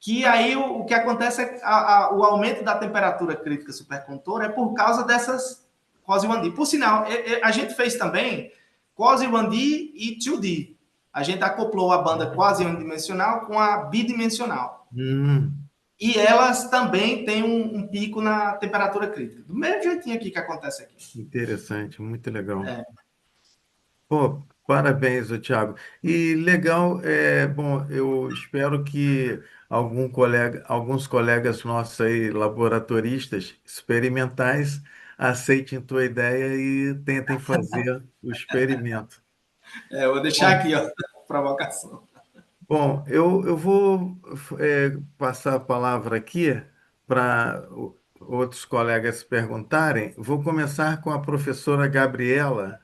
Speaker 4: que aí o que acontece é que o aumento da temperatura crítica supercondutora é por causa dessas quasi-1D. Por sinal, a gente fez também quasi-1D e 2D. A gente acoplou a banda quasi-unidimensional com a bidimensional.
Speaker 2: Hum,
Speaker 4: E elas também têm um pico na temperatura crítica. Do mesmo jeitinho aqui que acontece aqui.
Speaker 2: interessante, muito legal.
Speaker 4: É.
Speaker 2: Pô, parabéns, ô Thiago. E legal, bom, eu espero que alguns colegas nossos aí, laboratoristas experimentais, aceitem tua ideia e tentem fazer o experimento.
Speaker 4: Eu vou deixar
Speaker 2: Bom,
Speaker 4: aqui, ó, provocação.
Speaker 2: bom, eu vou passar a palavra aqui para outros colegas perguntarem. Vou começar com a professora Gabriela.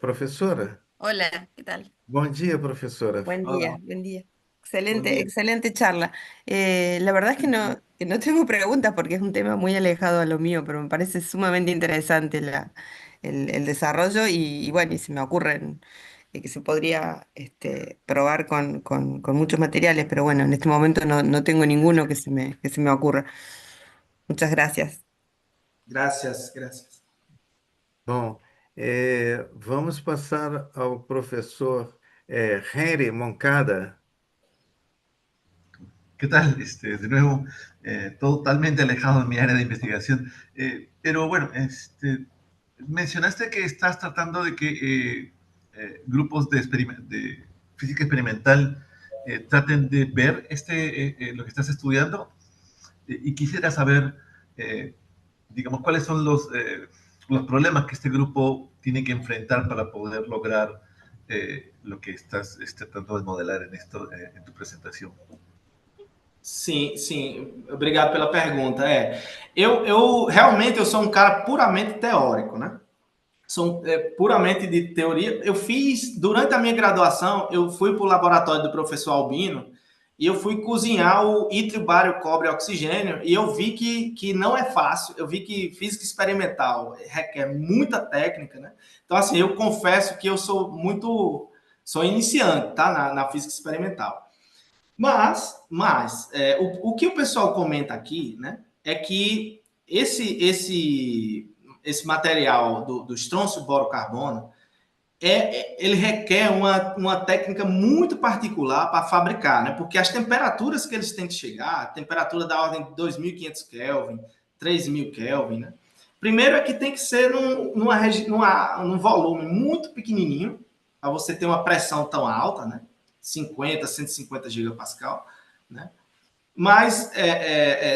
Speaker 2: Professora,
Speaker 1: Hola, ¿qué tal?
Speaker 2: bom dia, professora.
Speaker 1: Buen
Speaker 4: Olá,
Speaker 1: día, buen día.
Speaker 4: bom
Speaker 1: Excelente,
Speaker 4: dia.
Speaker 1: excelente charla. La verdad es que no tengo preguntas porque es un tema muy alejado a lo mío, pero me parece sumamente interesante el desarrollo y bueno, y se me ocurren que se podría probar con muchos materiales, pero bueno, en este momento no tengo ninguno que se me ocurra. Muchas gracias.
Speaker 4: Graças, graças.
Speaker 2: Bom, vamos passar ao professor Henry Moncada.
Speaker 5: ¿Qué tal? De nuevo, totalmente alejado de mi área de investigación. Pero bueno, mencionaste que estás tratando de que grupos de física experimental traten de ver lo que estás estudiando y quisiera saber, eh, digamos, cuáles son los problemas que este grupo tiene que enfrentar para poder lograr lo que estás tratando de modelar en tu presentación.
Speaker 4: Sim, sim. Obrigado pela pergunta. Eu realmente eu sou um cara puramente teórico, né? Sou puramente de teoria. Eu fiz, durante a minha graduação, eu fui para o laboratório do professor Albino e eu fui cozinhar o ítrio, bário, cobre e oxigênio e eu vi que não é fácil. Eu vi que física experimental requer muita técnica, né? Então, assim, eu confesso que eu sou iniciante, tá? Na física experimental. O que o pessoal comenta aqui, né, é que esse material do estrôncio borocarbono ele requer uma técnica muito particular para fabricar, né? Porque as temperaturas que eles têm que chegar, a temperatura da ordem de 2.500 Kelvin, 3.000 Kelvin, né? Primeiro é que tem que ser num volume muito pequenininho, para você ter uma pressão tão alta, né? 50, 150 gigapascal, né? Mas,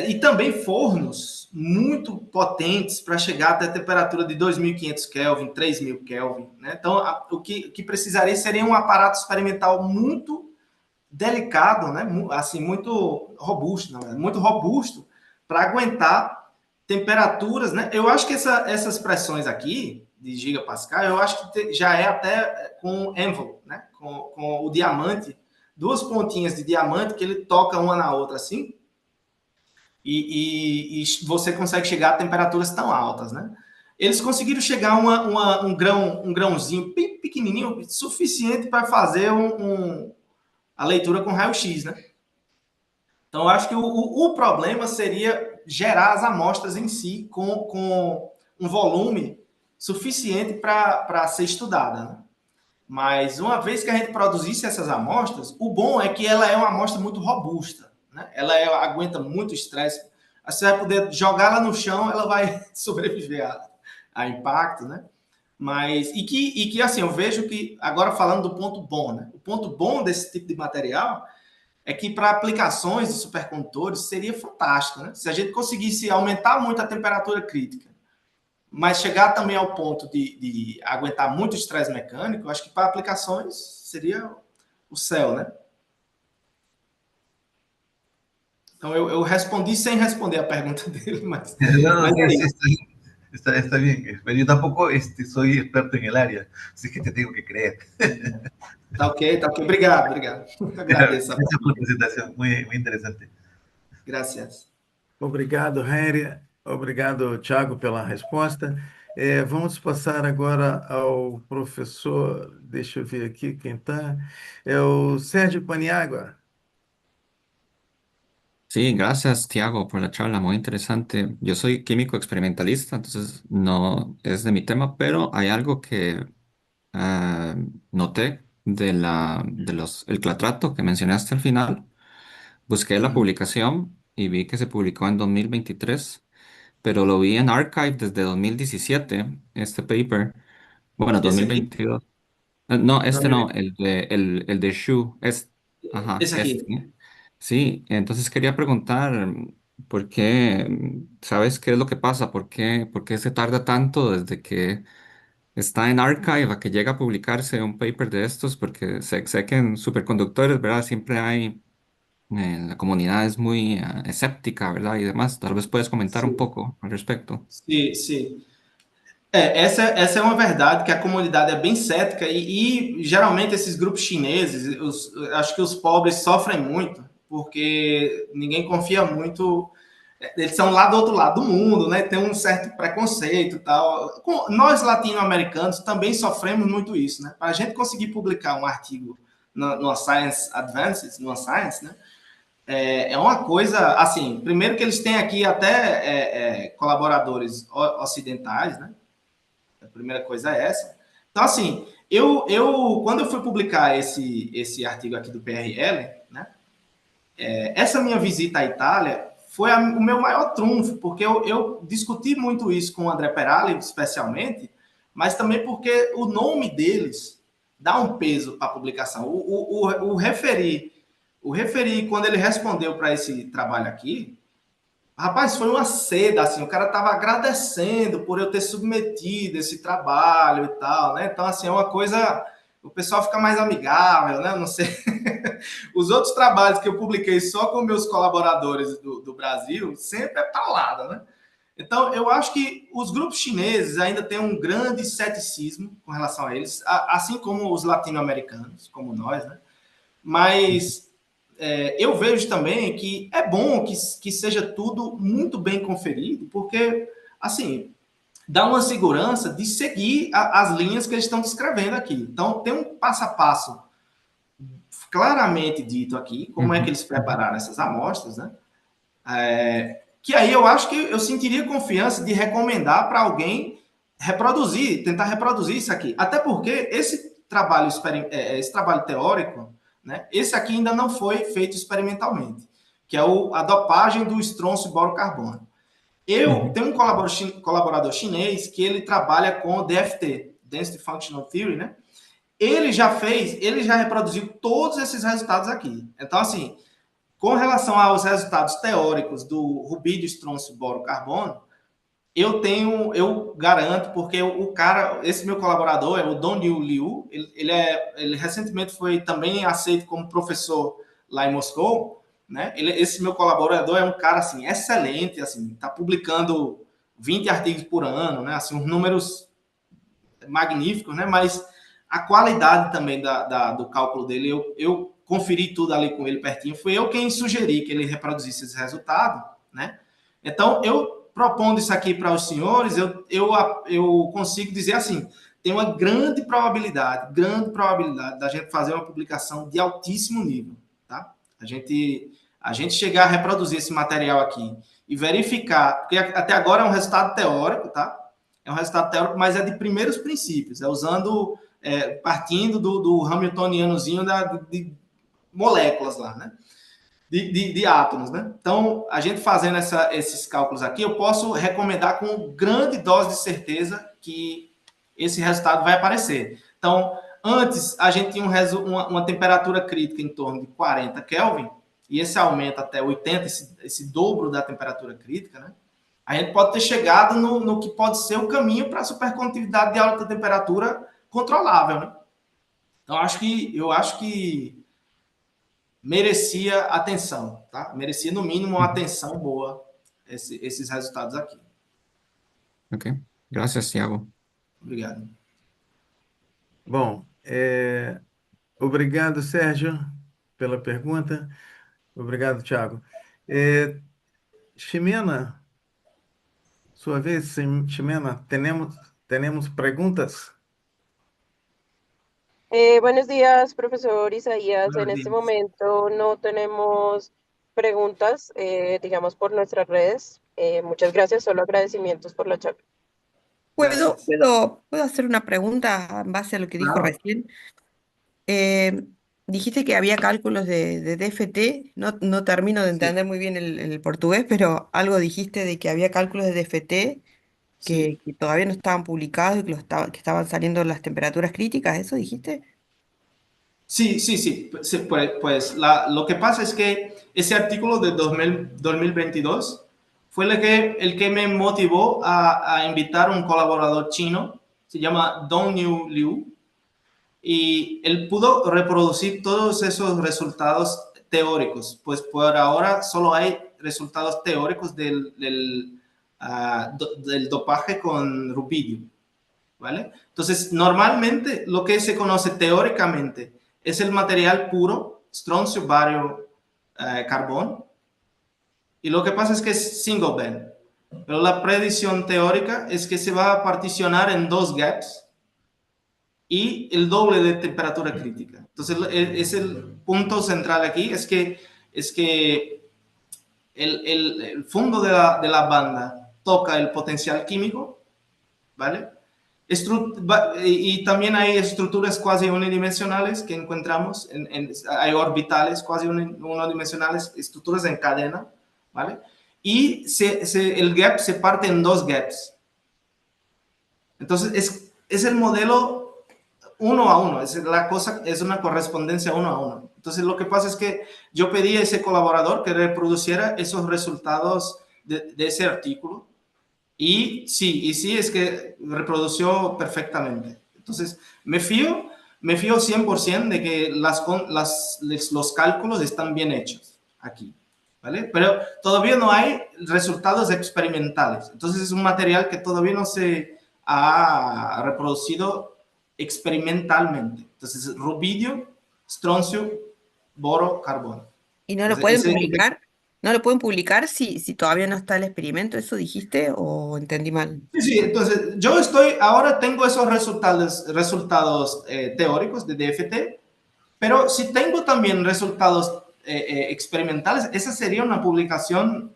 Speaker 4: e também fornos muito potentes para chegar até a temperatura de 2.500 Kelvin, 3.000 Kelvin, né? Então, o que precisaria seria um aparato experimental muito delicado, né? Assim, muito robusto, né? Muito robusto para aguentar temperaturas, né? Eu acho que essas pressões aqui de gigapascal, eu acho que já é até com envelope, né? Com o diamante, duas pontinhas de diamante que ele toca uma na outra assim, e você consegue chegar a temperaturas tão altas, né? Eles conseguiram chegar a um grãozinho bem pequenininho, suficiente para fazer a leitura com raio-x, né? Então, eu acho que o problema seria gerar as amostras em si com um volume suficiente para ser estudada, né? Mas uma vez que a gente produzisse essas amostras, o bom é que ela é uma amostra muito robusta, né? Ela aguenta muito estresse. Você vai poder jogar ela no chão, ela vai sobreviver a impacto, né? Mas, e que assim, eu vejo que, agora falando do ponto bom, né? O ponto bom desse tipo de material é que para aplicações de supercondutores seria fantástico, né? Se a gente conseguisse aumentar muito a temperatura crítica, mas chegar também ao ponto de aguentar muito estresse mecânico, eu acho que para aplicações seria o céu, né? Então, eu respondi sem responder a pergunta dele, mas
Speaker 5: No, no, sí,
Speaker 4: é
Speaker 5: sí,
Speaker 4: isso.
Speaker 5: está bien. Pero yo tampoco soy experto en el área, así que te tengo que creer.
Speaker 4: Tá ok, tá ok. Obrigado, obrigado. Agradeço a
Speaker 5: Gracias por la
Speaker 4: participação.
Speaker 5: presentación, muy interesante.
Speaker 4: Graças.
Speaker 2: Obrigado, Henry. Obrigado, Tiago, pela resposta. Vamos passar agora ao professor, deixa eu ver aqui quem está, é o Sérgio Paniagua.
Speaker 3: Sí, gracias, Tiago, por la charla, muy interesante. Yo soy químico experimentalista, entonces no es de mi tema, pero hay algo que ah, noté el clatrato que mencionaste al final. Busqué la
Speaker 4: Uhum.
Speaker 3: publicación y vi que se publicó en 2023, pero lo vi en Archive desde 2017, este paper. Bueno,
Speaker 4: Esse aqui?
Speaker 3: 2022. No, este no,
Speaker 2: 2020.
Speaker 3: el de Shu, ajá,
Speaker 4: Esse
Speaker 3: este.
Speaker 4: aqui.
Speaker 3: Sí, entonces quería preguntar, ¿por qué? ¿Sabes qué es lo que pasa? Por qué se tarda tanto desde que está en Archive a que llega a publicarse un paper de estos? Porque sé que en superconductores, ¿verdad? Siempre hay, la comunidad es muy escéptica, ¿verdad? Y demás. Tal vez puedes comentar un
Speaker 4: Sim,
Speaker 3: poco al respecto.
Speaker 4: sim, sim. Essa é uma verdade, que a comunidade é bem cética e geralmente esses grupos chineses, acho que os pobres sofrem muito, porque ninguém confia muito. Eles são lá do outro lado do mundo, né? Tem um certo preconceito e tal. Nós latino-americanos também sofremos muito isso, né? Para a gente conseguir publicar um artigo no Science Advances, no Science, né? É uma coisa, assim, primeiro que eles têm aqui até colaboradores ocidentais, né? A primeira coisa é essa. Então, assim, quando eu fui publicar esse artigo aqui do PRL, né? Essa minha visita à Itália foi o meu maior trunfo, porque eu discuti muito isso com o André Perali, especialmente, mas também porque o nome deles dá um peso para a publicação. O referi, quando ele respondeu para esse trabalho aqui, rapaz, foi uma seda, assim, o cara estava agradecendo por eu ter submetido esse trabalho e tal, né? Então, assim, é uma coisa, o pessoal fica mais amigável, né? Não sei. Os outros trabalhos que eu publiquei só com meus colaboradores do Brasil, sempre é paulada, né? Então, eu acho que os grupos chineses ainda têm um grande ceticismo com relação a eles, assim como os latino-americanos, como nós, né? Mas eu vejo também que é bom que seja tudo muito bem conferido, porque, assim, dá uma segurança de seguir as linhas que eles estão descrevendo aqui. Então, tem um passo a passo claramente dito aqui, como é que
Speaker 3: Uhum.
Speaker 4: eles prepararam essas amostras, né? Que aí eu acho que eu sentiria confiança de recomendar para alguém tentar reproduzir isso aqui. Até porque esse trabalho teórico, né, esse aqui ainda não foi feito experimentalmente, que é a dopagem do estrôncio borocarbono. Eu tenho um colaborador chinês que ele trabalha com o DFT, Density Functional Theory, né? Ele já reproduziu todos esses resultados aqui. Então, assim, com relação aos resultados teóricos do rubídio, estrôncio, boro, carbono, eu garanto, porque esse meu colaborador é o Dongyu Liu, ele recentemente foi também aceito como professor lá em Moscou, né? Esse meu colaborador é um cara, assim, excelente, assim, está publicando 20 artigos por ano, né? Assim, uns números magníficos, né? Mas a qualidade também do cálculo dele, eu conferi tudo ali com ele pertinho, foi eu quem sugeri que ele reproduzisse esse resultado, né? Então, eu propondo isso aqui para os senhores, eu consigo dizer assim, tem uma grande probabilidade da gente fazer uma publicação de altíssimo nível, tá? A gente chegar a reproduzir esse material aqui e verificar, porque até agora é um resultado teórico, tá? É um resultado teórico, mas é de primeiros princípios, usando, partindo do Hamiltonianozinho de moléculas lá, né? De átomos, né? Então, a gente fazendo esses cálculos aqui, eu posso recomendar com grande dose de certeza que esse resultado vai aparecer. Então, antes, a gente tinha uma temperatura crítica em torno de 40 Kelvin, e esse aumenta até 80, esse dobro da temperatura crítica, né? A gente pode ter chegado no que pode ser o caminho para a supercondutividade de alta temperatura controlável, né? Então, eu acho que merecia atenção, tá? Merecia, no mínimo, uma atenção boa esses resultados aqui.
Speaker 3: Ok. Gracias, Tiago.
Speaker 4: Obrigado.
Speaker 2: Bom, obrigado, Sérgio, pela pergunta. Obrigado, Thiago. É, Ximena, sua vez, Ximena, temos perguntas?
Speaker 6: Buenos días, profesor Isaías. En
Speaker 4: Buenos
Speaker 6: este
Speaker 4: días.
Speaker 6: momento no tenemos preguntas, digamos, por nuestras redes. Muchas gracias, solo agradecimientos por la charla.
Speaker 1: ¿Puedo,
Speaker 4: Gracias.
Speaker 1: puedo, puedo hacer una pregunta en base a lo que dijo
Speaker 4: Claro.
Speaker 1: recién? Eh, Dijiste que había cálculos de DFT, no termino de
Speaker 4: Sí,
Speaker 1: entender muy bien el portugués, pero algo dijiste de que había cálculos de DFT
Speaker 4: sí.
Speaker 1: que todavía no estaban publicados y que estaban saliendo las temperaturas críticas, ¿eso dijiste?
Speaker 4: Sí, sí, sí. Sí, pues lo que pasa es que ese artículo de 2022 fue el que me motivó a invitar a un colaborador chino, se llama Dongyu Liu, y él pudo reproducir todos esos resultados teóricos, pues por ahora solo hay resultados teóricos del dopaje con rubidio, ¿vale? Entonces, normalmente lo que se conoce teóricamente es el material puro, estroncio, bario, carbón, y lo que pasa es que es single band, pero la predicción teórica es que se va a particionar en dos gaps y el doble de temperatura crítica. Entonces, es el punto central aquí, es que el fondo de la banda toca el potencial químico, ¿vale? Y también hay estructuras cuasi unidimensionales que encontramos, hay orbitales cuasi unidimensionales, estructuras en cadena, ¿vale? Y el gap se parte en dos gaps. Entonces, es el modelo uno a uno, es una correspondencia uno a uno. Entonces, lo que pasa es que yo pedí a ese colaborador que reproduciera esos resultados de ese artículo. Y sí, es que reprodució perfectamente. Entonces, me fío 100% de que los cálculos están bien hechos aquí, ¿vale? Pero todavía no hay resultados experimentales. Entonces, es un material que todavía no se ha reproducido experimentalmente. Entonces, rubidio, estroncio, boro, carbono.
Speaker 1: ¿Y no lo
Speaker 4: Entonces,
Speaker 1: pueden publicar? ¿No lo pueden publicar si todavía no está el experimento? ¿Eso dijiste o entendí mal?
Speaker 4: Sí, sí, entonces ahora tengo esos resultados teóricos de DFT, pero si tengo también resultados experimentales, esa sería una publicación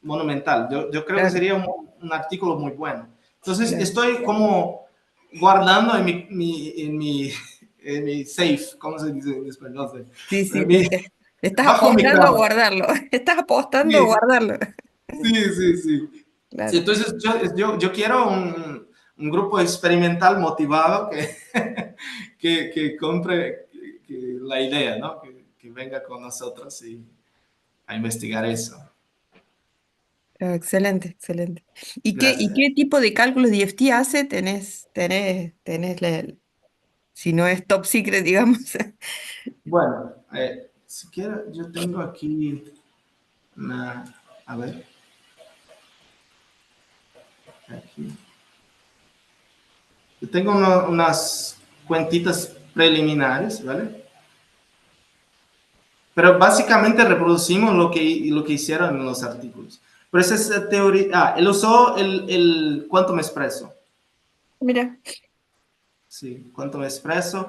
Speaker 4: monumental. Yo creo que
Speaker 1: Claro,
Speaker 4: sería un artículo muy bueno. Entonces
Speaker 1: claro.
Speaker 4: estoy como guardando en mi safe, ¿cómo se dice en español?
Speaker 1: Sí,
Speaker 4: En
Speaker 1: sí,
Speaker 4: mi-
Speaker 1: estás
Speaker 4: bajo mi
Speaker 1: apostando a
Speaker 4: cama.
Speaker 1: guardarlo. Estás apostando a
Speaker 4: Sí,
Speaker 1: guardarlo.
Speaker 4: sí, sí, sí. Sí,
Speaker 1: Claro.
Speaker 4: entonces yo quiero un grupo experimental motivado que compre la idea, ¿no? Que venga con nosotros y a investigar eso.
Speaker 1: Claro, excelente, excelente. ¿Y
Speaker 4: Gracias.
Speaker 1: qué tipo de cálculos de EFT hace? Si no es top secret, digamos.
Speaker 4: Bueno, siquiera yo tengo aquí a ver, aquí. Yo tengo unas cuentitas preliminares, ¿vale? Pero básicamente reproducimos lo que hicieron en los artículos. Pero esa es la teoría. Él usó el Quantum Espresso.
Speaker 1: Mira,
Speaker 4: Sí, Quantum Espresso.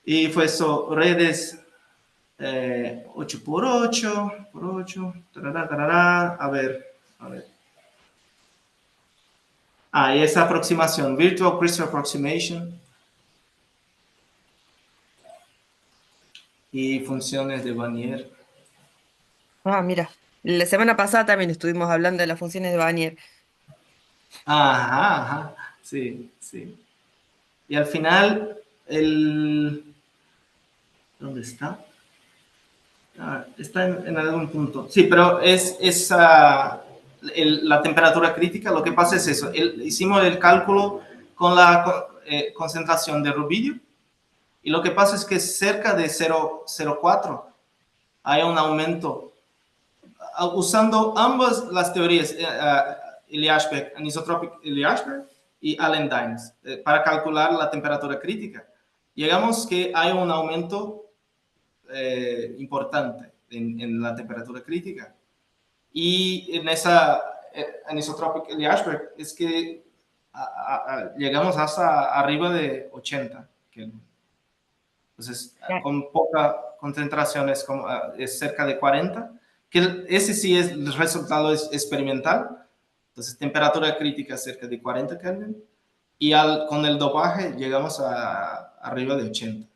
Speaker 4: Y fue eso, redes 8 por 8, tarará, tarará. A ver. Y esa aproximación, Virtual Crystal Approximation. Y funciones de Wannier.
Speaker 1: mira. La semana pasada también estuvimos hablando de las funciones de Bannier.
Speaker 4: Ajá. Sí, sí. Y al final, ¿dónde está? Está en algún punto. Sí, pero la temperatura crítica. Lo que pasa es eso. Hicimos el cálculo con la concentración de rubidio. Y lo que pasa es que cerca de 0,04 hay un aumento usando ambas las teorías, Eliashberg, anisotropic Eliashberg y Allen-Dines, para calcular la temperatura crítica. Llegamos que hay un aumento importante en la temperatura crítica. Y en esa anisotropic Eliashberg es que llegamos hasta arriba de 80 Kelvin. Entonces, con poca concentración es cerca de 40, que ese sí es el resultado experimental. Entonces, temperatura crítica cerca de 40 Kelvin y con el dopaje llegamos a arriba de 80.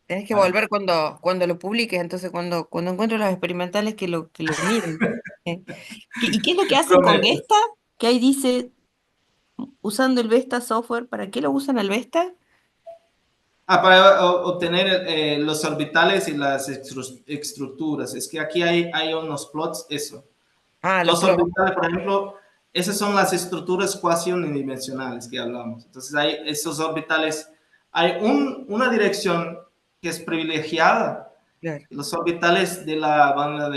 Speaker 1: Tenés que
Speaker 4: ¿Vale?
Speaker 1: volver cuando lo publiques, entonces cuando encuentres los experimentales que lo miren. ¿Y qué es lo que hacen con
Speaker 4: Prometo.
Speaker 1: Vesta? Que ahí dice, usando el Vesta software, ¿para qué lo usan el Vesta?
Speaker 4: Para obtener los orbitales y las estructuras. Es que aquí hay unos plots, eso.
Speaker 1: Ah, los
Speaker 4: Los
Speaker 1: plots.
Speaker 4: orbitales, por ejemplo, esas son las estructuras cuasi unidimensionales que hablamos. Entonces, hay esos orbitales, hay una dirección que es privilegiada.
Speaker 1: Claro.
Speaker 4: Los orbitales de la banda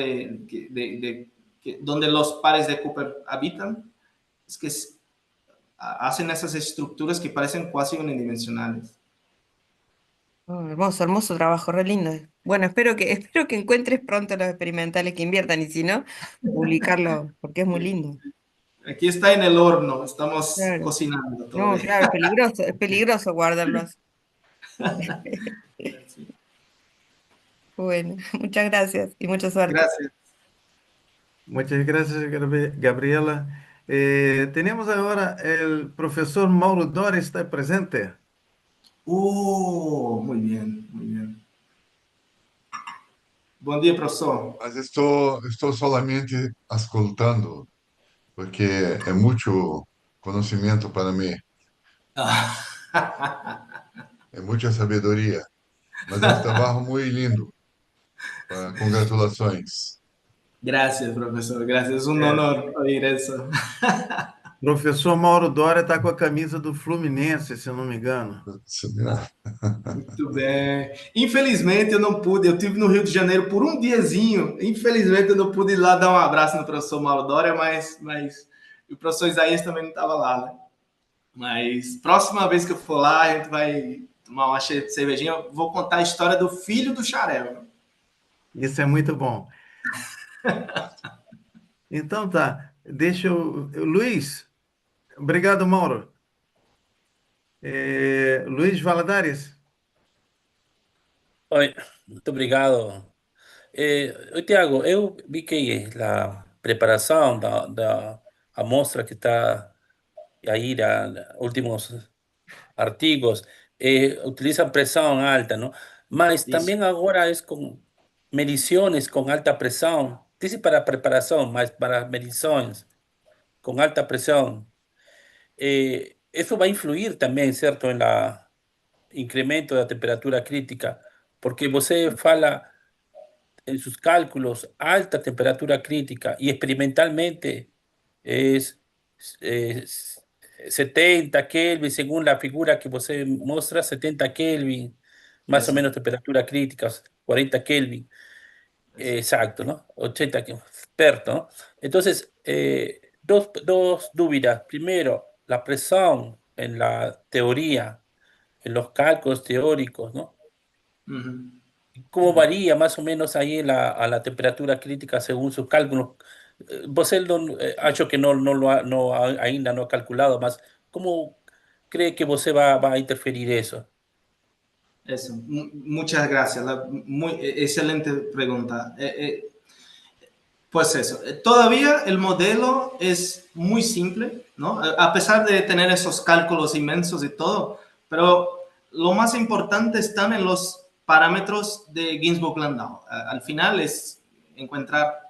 Speaker 4: donde los pares de Cooper habitan, es que hacen esas estructuras que parecen cuasi unidimensionales.
Speaker 1: Oh, hermoso, hermoso trabajo, re lindo. Bueno, espero que encuentres pronto los experimentales que inviertan y si no, publicarlo, porque es muy lindo.
Speaker 4: Aquí está en el horno, estamos
Speaker 1: Claro.
Speaker 4: cocinando
Speaker 1: No,
Speaker 4: todavía.
Speaker 1: claro, es peligroso guardarlos. Bueno, muchas gracias y mucha suerte.
Speaker 4: Gracias.
Speaker 2: Muchas gracias, Gabriela. Tenemos ahora el profesor Mauro Dória está presente.
Speaker 4: Muy bien, muy bien. Bom dia, professor.
Speaker 7: Mas estou solamente escutando, porque é muito conhecimento para mim, é muita sabedoria, mas é um trabalho muito lindo. Congratulações.
Speaker 4: Gracias, professor. Gracias. Es un
Speaker 2: É,
Speaker 4: honor oír eso.
Speaker 2: professor Mauro Dória está com a camisa do Fluminense, se eu não me engano.
Speaker 4: Muito bem. Infelizmente eu não pude, eu estive no Rio de Janeiro por um diazinho. Infelizmente eu não pude ir lá dar um abraço no professor Mauro Dória, mas o professor Isaías também não estava lá, né? Mas próxima vez que eu for lá, a gente vai tomar uma cervejinha. Eu vou contar a história do filho do Xarel.
Speaker 2: Isso é muito bom. Então tá, deixa eu. Luiz, obrigado, Mauro. Luiz Valadares.
Speaker 8: Oi, muito obrigado. Tiago, eu vi que a preparação da amostra que está aí, últimos artigos, utilizam pressão alta, não? Mas
Speaker 4: Isso.
Speaker 8: também agora é com medições com alta pressão, disse para preparação, mas para medições com alta pressão. Isso vai influir também, certo, no incremento da temperatura crítica, porque você fala en sus cálculos alta temperatura crítica y experimentalmente es 70 Kelvin, según la figura que você muestra, 70 Kelvin, más o
Speaker 4: Eso.
Speaker 8: menos temperatura crítica, 40 Kelvin,
Speaker 4: Eso.
Speaker 8: exacto, ¿no? 80 Kelvin, experto, ¿no? Entonces, dos dudas. Primero, la presión en la teoría, en los cálculos teóricos, ¿no? ¿Cómo varía más o menos ahí a la temperatura crítica según sus cálculos? Você acho que ainda no ha calculado, mas ¿cómo cree que você va a interferir eso?
Speaker 4: Eso. Muchas gracias. Excelente pregunta. Pues eso. Todavía el modelo es muy simple, ¿no? A pesar de tener esos cálculos inmensos y todo, pero lo más importante están en los parámetros de Ginzburg-Landau. Al final es encontrar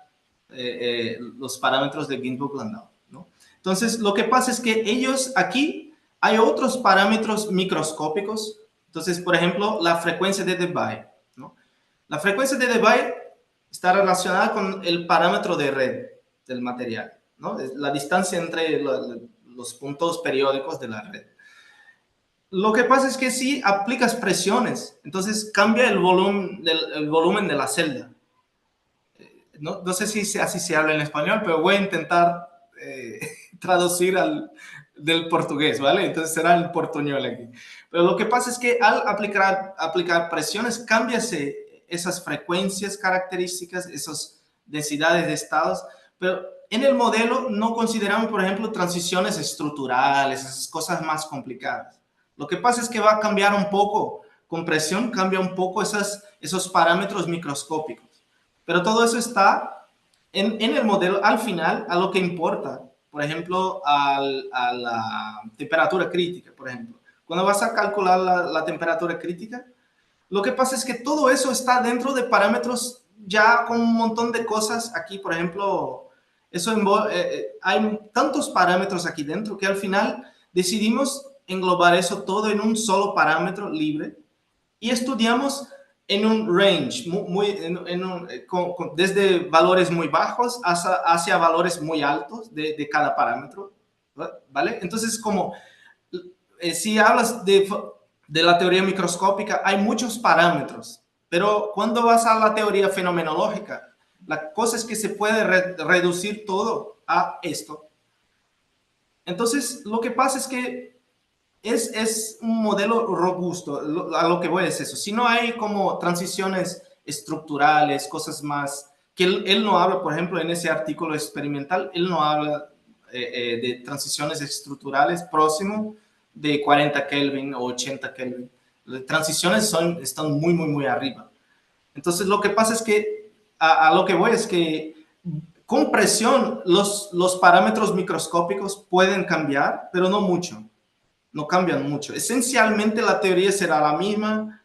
Speaker 4: los parámetros de Ginzburg-Landau, ¿no? Entonces, lo que pasa es que ellos aquí hay otros parámetros microscópicos. Entonces, por ejemplo, la frecuencia de Debye, ¿no? La frecuencia de Debye está relacionada con el parámetro de red del material, ¿no? Es la distancia entre los puntos periódicos de la red. Lo que pasa es que si aplicas presiones, entonces cambia el volumen de la celda. No sé si así se habla en español, pero voy a intentar traducir del portugués, ¿vale? Entonces será el portuñol aquí. Pero lo que pasa es que al aplicar presiones, cámbiase esas frecuencias características, esas densidades de estados, pero en el modelo no consideramos, por ejemplo, transiciones estructurales, esas cosas más complicadas. Lo que pasa es que va a cambiar un poco, con presión cambia un poco esos parámetros microscópicos. Pero todo eso está en el modelo al final, a lo que importa. Por ejemplo, a la temperatura crítica, por ejemplo. Cuando vas a calcular la temperatura crítica, lo que pasa es que todo eso está dentro de parámetros ya con un montón de cosas aquí. Por ejemplo, hay tantos parámetros aquí dentro que al final decidimos englobar eso todo en un solo parámetro libre y estudiamos en un range, desde valores muy bajos hacia valores muy altos de cada parámetro, ¿vale? Entonces, como si hablas de la teoría microscópica, hay muchos parámetros, pero cuando vas a la teoría fenomenológica, la cosa es que se puede reducir todo a esto. Entonces, lo que pasa es que es un modelo robusto, a lo que voy es eso. Si no hay como transiciones estructurales, cosas más, que él no habla, por ejemplo, en ese artículo experimental, él no habla de transiciones estructurales próximo de 40 Kelvin o 80 Kelvin. Las transiciones están muy, muy, muy arriba. Entonces, lo que pasa es que, a lo que voy es que con presión los parámetros microscópicos pueden cambiar, pero no mucho. No cambian mucho. Esencialmente la teoría será la misma,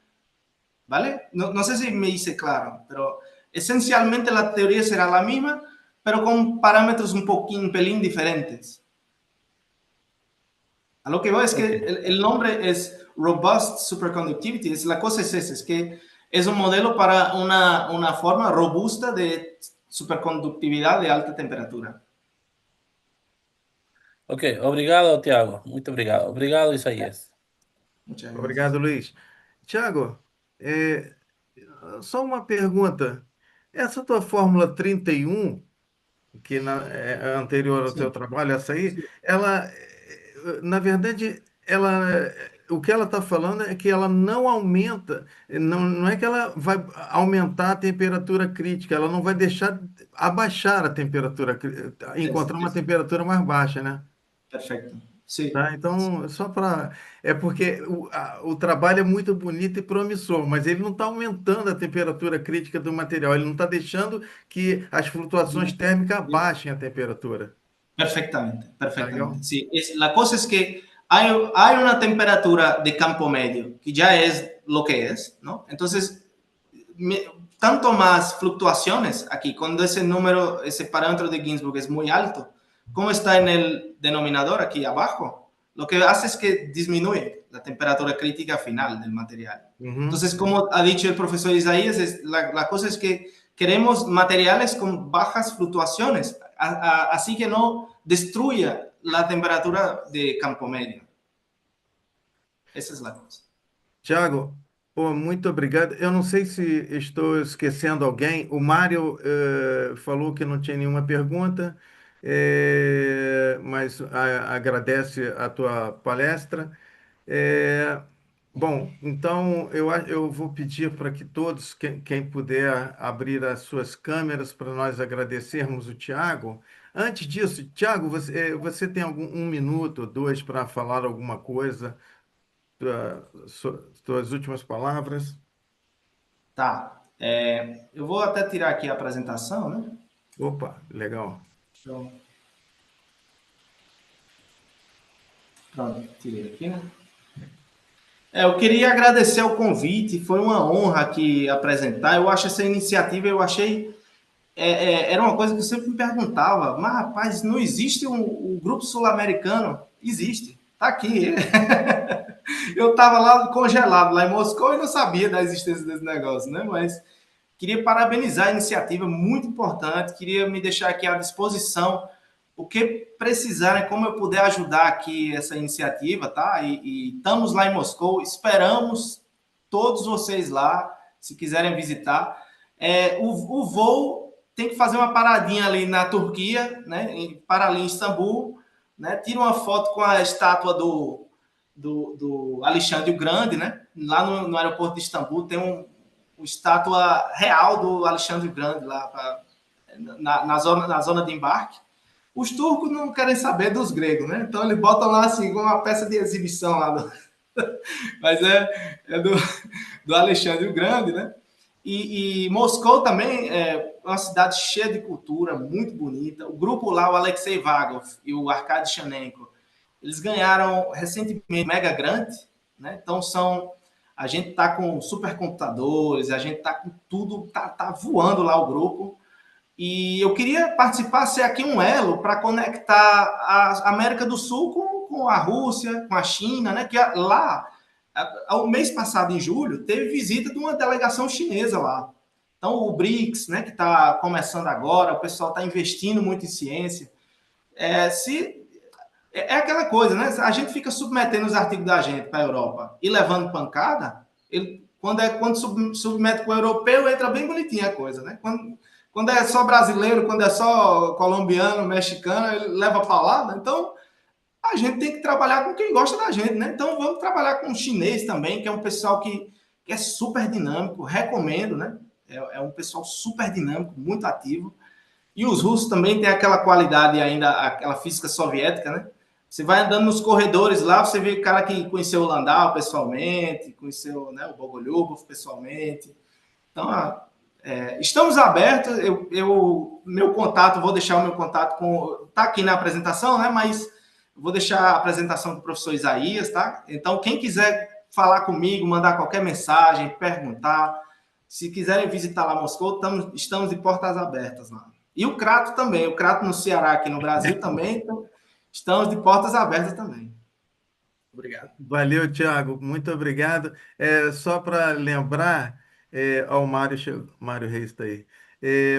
Speaker 4: ¿vale? No sé si me hice claro, pero esencialmente la teoría será la misma, pero con parámetros un pelín diferentes. A lo que voy es que el nombre es Robust Superconductivity. La cosa es esa, es que es un modelo para una forma robusta de superconductividad de alta temperatura.
Speaker 8: Ok, obrigado, Tiago. Muito obrigado. Obrigado, Isaías.
Speaker 4: Muchas gracias.
Speaker 2: Obrigado, Luiz. Tiago, só uma pergunta. Essa tua fórmula 31, que é anterior ao teu
Speaker 4: Sim.
Speaker 2: trabalho, essa aí, ela, na verdade, o que ela está falando é que ela não aumenta, não é que ela vai aumentar a temperatura crítica, ela não vai deixar abaixar a temperatura, encontrar uma temperatura mais baixa, né?
Speaker 4: Perfeito. Sim.
Speaker 2: Tá? Então, só para. É porque o trabalho é muito bonito e promissor, mas ele não está aumentando a temperatura crítica do material, ele não está deixando que as flutuações térmicas abaixem a temperatura.
Speaker 4: Perfectamente,
Speaker 2: Tá
Speaker 4: perfectamente.
Speaker 2: legal?
Speaker 4: Sí, la cosa es que hay una temperatura de campo medio, que ya es lo que es, ¿no? Entonces, tanto más fluctuaciones aquí, cuando ese número, ese parámetro de Ginzburg es muy alto, como está en el denominador aquí abajo, lo que hace es que disminuye la temperatura crítica final del material.
Speaker 2: Uhum.
Speaker 4: Entonces, como ha dicho el profesor Isaías, la cosa es que queremos materiales con bajas fluctuaciones, así que no destruya la temperatura de campo medio. Esa es la cosa.
Speaker 2: Tiago, pô, muito obrigado. Eu não sei se estou esquecendo alguém. O Mário falou que não tinha nenhuma pergunta, mas agradece a tua palestra. É, bom, então eu vou pedir para que todos, quem puder, abrir as suas câmeras para nós agradecermos o Tiago. Antes disso, Tiago, você tem um minuto ou dois para falar alguma coisa? Tuas últimas palavras.
Speaker 4: Tá. Eu vou até tirar aqui a apresentação, né?
Speaker 2: Opa, legal.
Speaker 4: Então, pronto, tirei aqui, né? Eu queria agradecer o convite, foi uma honra aqui apresentar. Eu acho essa iniciativa, era uma coisa que eu sempre me perguntava, mas rapaz, não existe um grupo sul-americano? Existe, tá aqui. Eu estava lá congelado, lá em Moscou, e não sabia da existência desse negócio, né? Mas queria parabenizar a iniciativa, muito importante, queria me deixar aqui à disposição. o que precisarem, como eu puder ajudar aqui essa iniciativa, tá? E estamos lá em Moscou, esperamos todos vocês lá, se quiserem visitar. O voo tem que fazer uma paradinha ali na Turquia, né? Para ali em Istambul, né? Tira uma foto com a estátua do Alexandre o Grande, né? Lá no aeroporto de Istambul tem uma estátua real do Alexandre o Grande lá na zona de embarque. Os turcos não querem saber dos gregos, né? Então eles botam lá assim, com uma peça de exibição lá. Mas é do Alexandre o Grande, né? E Moscou também é uma cidade cheia de cultura, muito bonita. O grupo lá, o Alexei Vagov e o Arkady Chanenko, eles ganharam recentemente Mega Grant, né? Então a gente está com supercomputadores, a gente está com tudo, tá voando lá o grupo. E eu queria participar, ser aqui um elo para conectar a América do Sul com a Rússia, com a China, né? Que lá, o mês passado, em julho, teve visita de uma delegação chinesa lá. Então, o BRICS, né, que está começando agora, o pessoal está investindo muito em ciência. É aquela coisa, né? A gente fica submetendo os artigos da gente para a Europa e levando pancada, quando submete para o europeu, entra bem bonitinha a coisa, né? Quando é só brasileiro, quando é só colombiano, mexicano, ele leva para lá, né? Então, a gente tem que trabalhar com quem gosta da gente, né? Então, vamos trabalhar com o chinês também, que é um pessoal que é super dinâmico, recomendo, né? É um pessoal super dinâmico, muito ativo. E os russos também têm aquela qualidade ainda, aquela física soviética, né? Você vai andando nos corredores lá, você vê o cara que conheceu o Landau pessoalmente, conheceu, né, o Bogolyubov pessoalmente. Então, estamos abertos. Meu contato, vou deixar o meu contato tá aqui na apresentação, né? Mas vou deixar a apresentação do professor Isaías, tá? Então, quem quiser falar comigo, mandar qualquer mensagem, perguntar, se quiserem visitar lá Moscou, estamos de portas abertas lá. E o Crato também, o Crato no Ceará, aqui no Brasil também, então, estamos de portas abertas também. Obrigado.
Speaker 2: Valeu, Thiago, muito obrigado. Só para lembrar, ao Mário Reis está aí.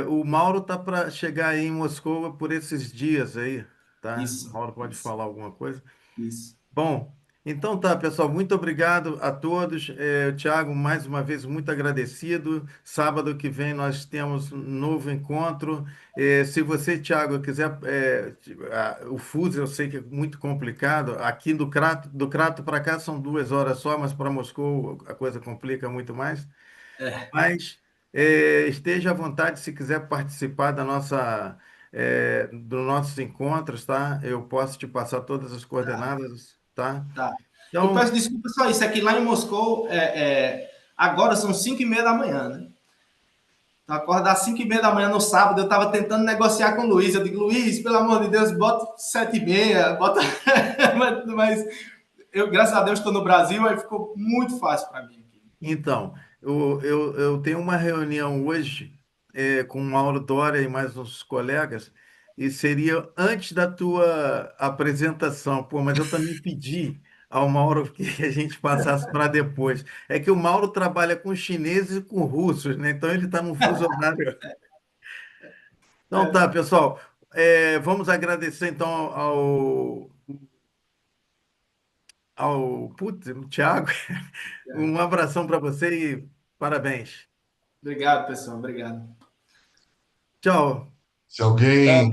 Speaker 2: O Mauro está para chegar aí em Moscou por esses dias aí, tá? O
Speaker 4: Isso.
Speaker 2: Mauro pode falar alguma coisa?
Speaker 4: Isso.
Speaker 2: Bom, então tá, pessoal, muito obrigado a todos. Thiago, mais uma vez, muito agradecido. Sábado que vem nós temos um novo encontro. Se você, Thiago, quiser, o fuso eu sei que é muito complicado. Aqui do Crato para cá são 2 horas só, mas para Moscou a coisa complica muito mais. Mas esteja à vontade se quiser participar dos nossos encontros, tá? Eu posso te passar todas as coordenadas, tá?
Speaker 4: Tá. Eu
Speaker 2: Então,
Speaker 4: peço desculpa só isso, é que lá em Moscou, agora são 5h30 da manhã, né? Então, acordar às 5h30 da manhã no sábado, eu estava tentando negociar com o Luiz. Eu digo, Luiz, pelo amor de Deus, bota 7h30, bota... mas eu, graças a Deus, estou no Brasil, aí ficou muito fácil para mim.
Speaker 2: então, eu tenho uma reunião hoje com o Mauro Dória e mais uns colegas, e seria antes da tua apresentação. Pô, mas eu também pedi ao Mauro que a gente passasse para depois. É que o Mauro trabalha com chineses e com russos, né? Então ele está num fuso horário. Então tá, pessoal. Vamos agradecer então putz, Thiago. Um abração para você e parabéns.
Speaker 4: Obrigado, pessoal. Obrigado.
Speaker 2: Tchau.
Speaker 7: Se alguém